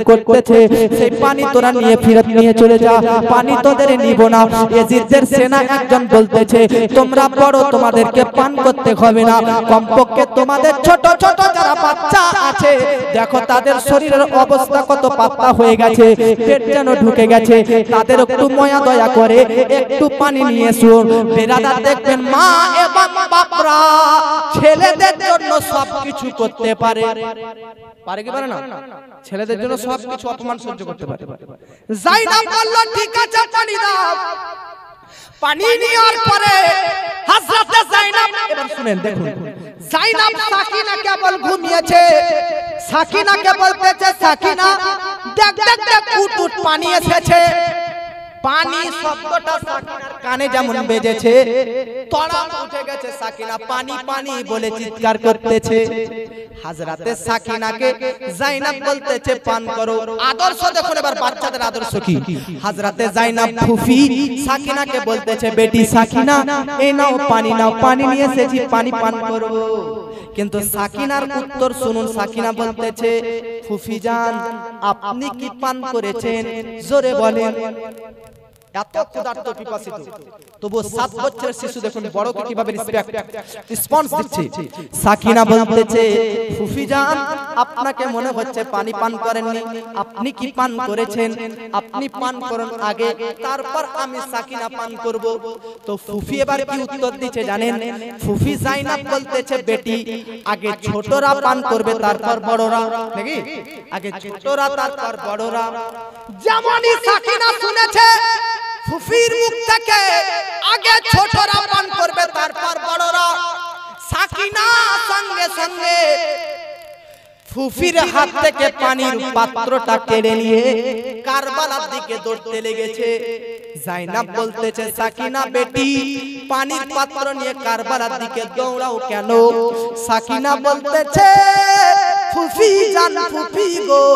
Speaker 1: করতেছে, সেই পানি তোরা নিয়ে ফিরত নিয়ে চলে যা, পানি তোদের নিব না। এজিদের সেনা একজন বলতেছে তোমরা বড়, তোমাদেরকে পান করতে হবে না, কমপক্ষে তোমাদের ছোট ছোট যারা বাচ্চা আছে দেখো তাদের শরীরের অবস্থা কত পাতলা হয়ে গেছে, পেট যেন ঢুকে গেছে, তাদের একটু মায়া দয়া করে একটু পানি নিয়ে শুন। বেরাদার দেখবেন মা এবং বাপরা ছেলেদের জন্য সবকিছু করতে পারে, পারে কি পারে না? ছেলেদের জন্য সবকিছু অপমান সহ্য করতে পারে। যায়নাব বলল ঠিক আছে পানি দাও। পানি নেওয়ার পরে হযরতে যায়নাব, এবার শুনেন দেখুন, যায়নাব সাকিনা কেবল ঘুমিয়েছে, সাকিনাকে বলতেছে সাকিনা দেখ দেখ দেখ উঠ উঠ পানি এসেছে। পানি শব্দটা সাকিনার কানে যেমন বেজেছে, তড়াম উঠে গেছে, সাকিনা পানি পানি বলে চিৎকার করতেছে। হযরতে সাকিনাকে যায়নাব বলতেছে পান করো। আদর্শ দেখুন এবার বাচ্চাদের আদর্শ কি। হযরতে যায়নাব ফুফি সাকিনাকে বলতেছে বেটি সাকিনা এই নাও পানি নিয়ে এসেছি, পানি পান করব। কিন্তু সাকিনার উত্তর শুনুন, সাকিনা বলতেছে ফুফি জান আপনি কি পান করেছেন জোরে বলেন। এত ক্ষুধার্ত পিপাসিত, তবু 7 বছরের শিশু দেখুন বড়কে কিভাবে রেসপন্স দিচ্ছে। সাকিনা বলতেছে ফুফি জান আপনাকে মনে হচ্ছে পানি পান করেননি, আপনি কি পান করেছেন? আপনি পান করুন আগে, তারপর আমি সাকিনা পান করব। তো ফুফি এবার কি উত্তর দিচ্ছে জানেন? ফুফি যায়নাব বলতেছে বেটি আগে ছোটরা পান করবে তারপর বড়রা, নাকি আগে ছোটরা তারপর বড়রা। যেমনই সাকিনা শুনেছে ফুফির মুখ থেকে আগে ছোটরা পান করবে তারপর বড়রা, সাকিনা সঙ্গে সঙ্গে ফুফির হাত থেকে পানির পাত্রটা কেড়ে নিয়ে কারবালার দিকে দৌড়তে লেগেছে। যায়নাব বলতেছে সাকিনা বেটি পানির পাত্র নিয়ে কারবালার দিকে দৌড়াও কেন? সাকিনা বলতেছে ফুফি জান ফুফি গো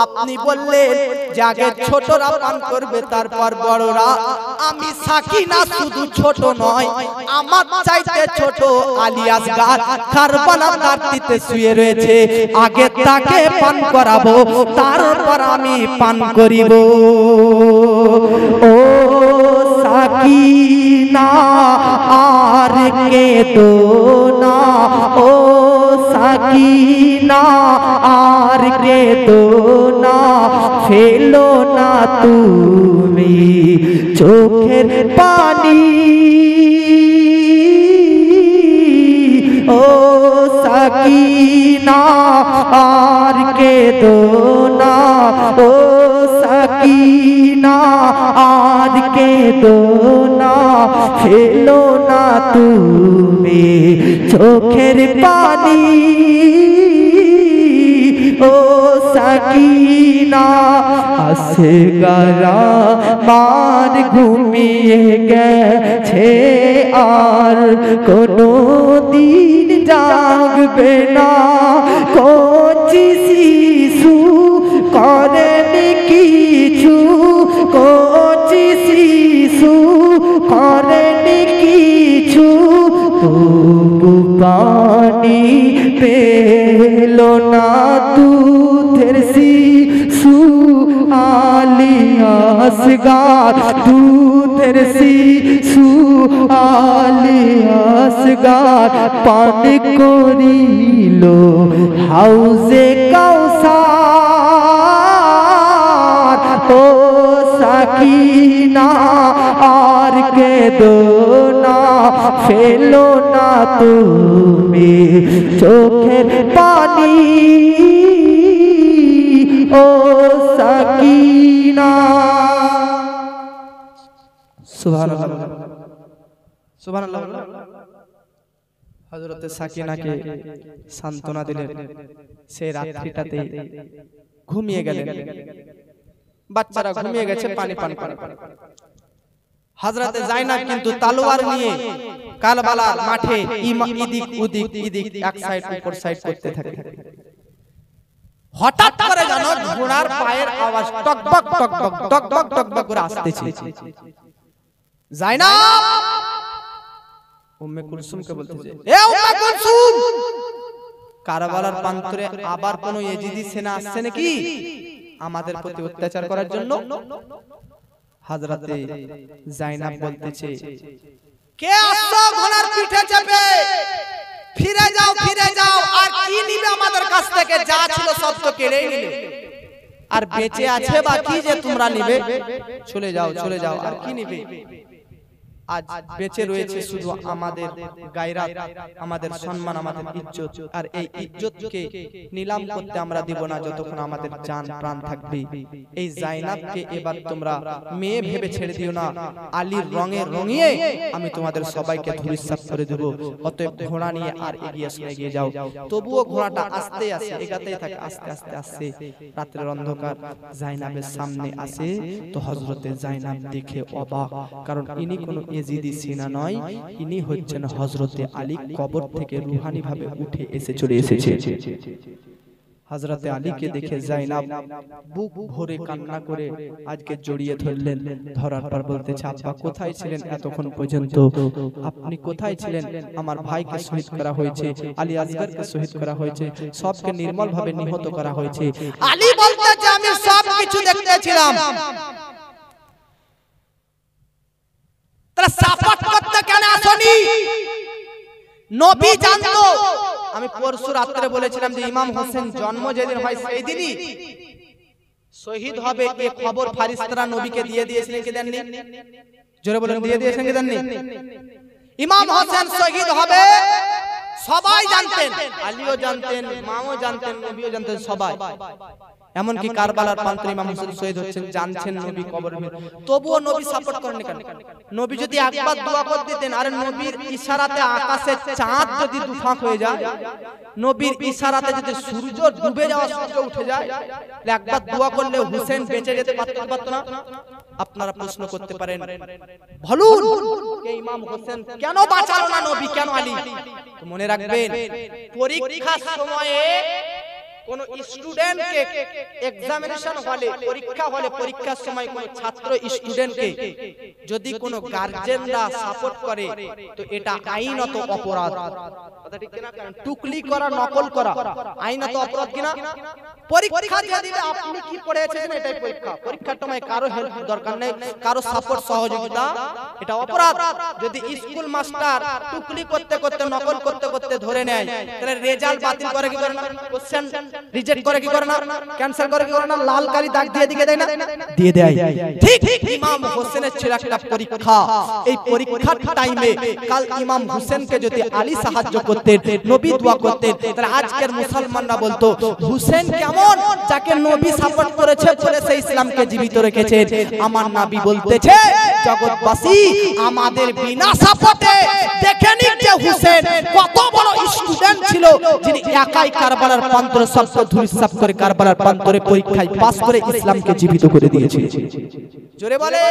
Speaker 1: আপনি বললেন যে আগে ছোটরা পান করবে তারপর বড়রা। আমি সাকিনা শুধু ছোট নয়, আমার চাইতে ছোট আলী আসগার কারবালার ঘাটিতে শুয়ে রয়েছে, আগে তাকে পান করাবো তারপর আমি পান করিব। ও সাকিনা আর কেঁদো না, ও সাকিনা আর কেঁদো না, ফেলো না তুমি চোখের পানি। ও সাকিনা আর কেঁদো না, ও সাকিনা আর কেঁদো না, ফেলো না তুমি চোখের পানি। ও সাকিনা আসগারা মান ঘুমিয়ে গেছে আর কোনো দিন জাগবে না, কচি শিশু করেনি কিছু, কচি শিশু করেনি কিছু, তবু পানি পেলো না দুধের শিশু আলী আসগার, দুধের শিশু আলী আসগার পান করিল হাউজে কাউসার। ও সাকিনা আর কেঁদো না, ফেলো না তুমি চোখের পানি। ও সাকিনা সুবহানাল্লাহ সুবহানাল্লাহ। হযরতে সাকিনাকে সান্ত্বনা দিলেন, সে রাত্রিটাতে ঘুমিয়ে গেলেন। বাচ্চারা ঘুমিয়ে গেছে পানি পান করে। হযরতে যায়নাব কিন্তু তলোয়ার নিয়ে কারবালার মাঠে ইদিক উদিক ইদিক এক সাইড উপর সাইড করতে থাকে। হঠাৎ করে জানো ঘোড়ার পায়ের আওয়াজ টকবক টকবক টকবক টকবক করে আসতেছে। যায়নাব উম্মে কুলসুমকে বলতেছে এ উম্মে কুলসুম কারবালার প্রান্তরে আবার কোন ইজিদি সেনা আসছে নাকি আমাদের প্রতি অত্যাচার করার জন্য? হযরতে যায়নাব বলতেছে কে আসছো ঘোড়ার পিঠে চেপে? ফিরে যাও আর কি নিবে আমাদের কাছ থেকে? যা ছিল সব তো কেড়ে নিলে, আর বেঁচে আছে বাকি যে তোমরা নিবে। চলে যাও আর কি নিবে? আজ বেঁচে রয়েছে শুধু আমাদের গায়রাত, আমাদের সম্মান, আমাদের ইজ্জত। আর এই ইজ্জতকে নিলাম করতে আমরা দিব না যতক্ষণ আমাদের জান প্রাণ থাকবে। এই জাইনাবকে এবার তোমরা মেয়ে ভেবে ছেড়ে দিও না, আলীর রঙে রঙিয়ে আমি তোমাদের সবাইকে ধূলিসাৎ করে দেব। অতএব ঘোড়া নিয়ে আর এগিয়ে যাও। তবুও ঘোড়াটা আস্তে আস্তে এগাতেই থাকে, আস্তে আস্তে আস্তে। রাতের অন্ধকার জাইনাবের সামনে আসে তো হযরতে জাইনাব দেখে অবাক, কারণ ইনি কোনো ইয়েজিদি সিনা নয়, ইনি হচ্ছেন হযরতে আলী, কবর থেকে রূহানি ভাবে উঠে চলে এসেছে। হযরতে আলীকে দেখে জাইনাব বুক ভরে কান্না করে আজকে জড়িয়ে ধরলেন। ধরার পর বলতেছে, আব্বা কোথায় ছিলেন এতক্ষণ পর্যন্ত? আপনি কোথায় ছিলেন? আমার ভাইকে শহীদ করা হয়েছে, আলী আসগরকে শহীদ করা হয়েছে, সবকে নির্মল ভাবে নিহত করা হয়েছে। আলী বলতেছে, আমি সব কিছু দেখতেছিলাম। তারা সাপোর্ট করতে কেন আসনি? নবী জানতো। আমি পরশু রাত্রে বলেছিলাম যে ইমাম হোসেন জন্ম যেদিন হয় সেই দিনই শহীদ হবে, এই খবর ফারিস্তারা নবীকে দিয়ে দিয়েছিলেন কি দেননি? জোরে বলেন, দিয়ে দিয়েছেন কি দেননি? ইমাম হোসেন শহীদ হবে সবাই জানতেন, আলীও জানতেন, মাও জানতেন, নবীও জানতেন, সবাই। এমনকি কারবালার প্রান্তরে ইমাম হোসেন শহীদ হচ্ছেন, জানছেন নবী কবরে। তবুও নবী সাপোর্ট করেন কেন? নবী যদি একবার দোয়া করে দিতেন, আরে নবীর ইশারাতে আকাশে চাঁদ যদি দুফাক হয়ে যায়, নবীর ইশারাতে যদি সূর্য ডুবে যাওয়া, সূর্য উঠে যায়, একবার দোয়া করলে হুসেন বেঁচে যেতে পারতো না? আপনারা প্রশ্ন করতে পারেন, বলুন ইমাম হোসেন কেন বাঁচালো না নবী, কেন আলী? মনে রাখবেন, পরীক্ষার সময়ে কোন স্টুডেন্টকে এক্সামিনেশন হলে, পরীক্ষা হলে, পরীক্ষার সময় কোন ছাত্র স্টুডেন্টকে যদি কোন গার্জিয়ানরা সাপোর্ট করে তো এটা আইনত অপরাধ। কথা ঠিক কিনা? টুকলি করা, নকল করা আইনত অপরাধ কিনা? পরীক্ষা দিয়ে দিলে আপনি কি পড়েছেন এটাই পরীক্ষা। পরীক্ষার সময় কারো হেল্প দরকার নেই, কারো সাপোর্ট সহযোগিতা, এটা অপরাধ। যদি স্কুল মাস্টার টুকলি করতে করতে, নকল করতে করতে ধরে নেয়, তাহলে রেজাল্ট বাতিল করে কি করে না? কোশ্চেন রিজেক্ট করে কি করে না? ক্যান্সেল করে কি করে না? লাল কালি দাগ দিয়ে দিকে দেয় না? দিয়ে দেয়। ঠিক ইমাম হোসেনের ছিল একটা পরীক্ষা। এই পরীক্ষার টাইমে কাল ইমাম হোসেনকে যদি আলী সাহায্য করতেন, নবী দোয়া করতেন, তাহলে আজকের মুসলমানরা বলতো হোসেন কেমন, যাকে নবী সাপোর্ট করেছে বলে সে ইসলামকে জীবিত রেখেছে। আমার নবী বলতেছে, জগৎবাসী আমাদের বিনা সাপোর্টে দেখে নিক যে হোসেন কত বড় স্টুডেন্ট ছিল, যিনি একাই কারবালার প্রান্তরে সবকে ধূলিসাৎ করে কারবালার প্রান্তরে পরীক্ষায় পাস করে ইসলামকে জীবিত করে দিয়েছে। জোরে বলে।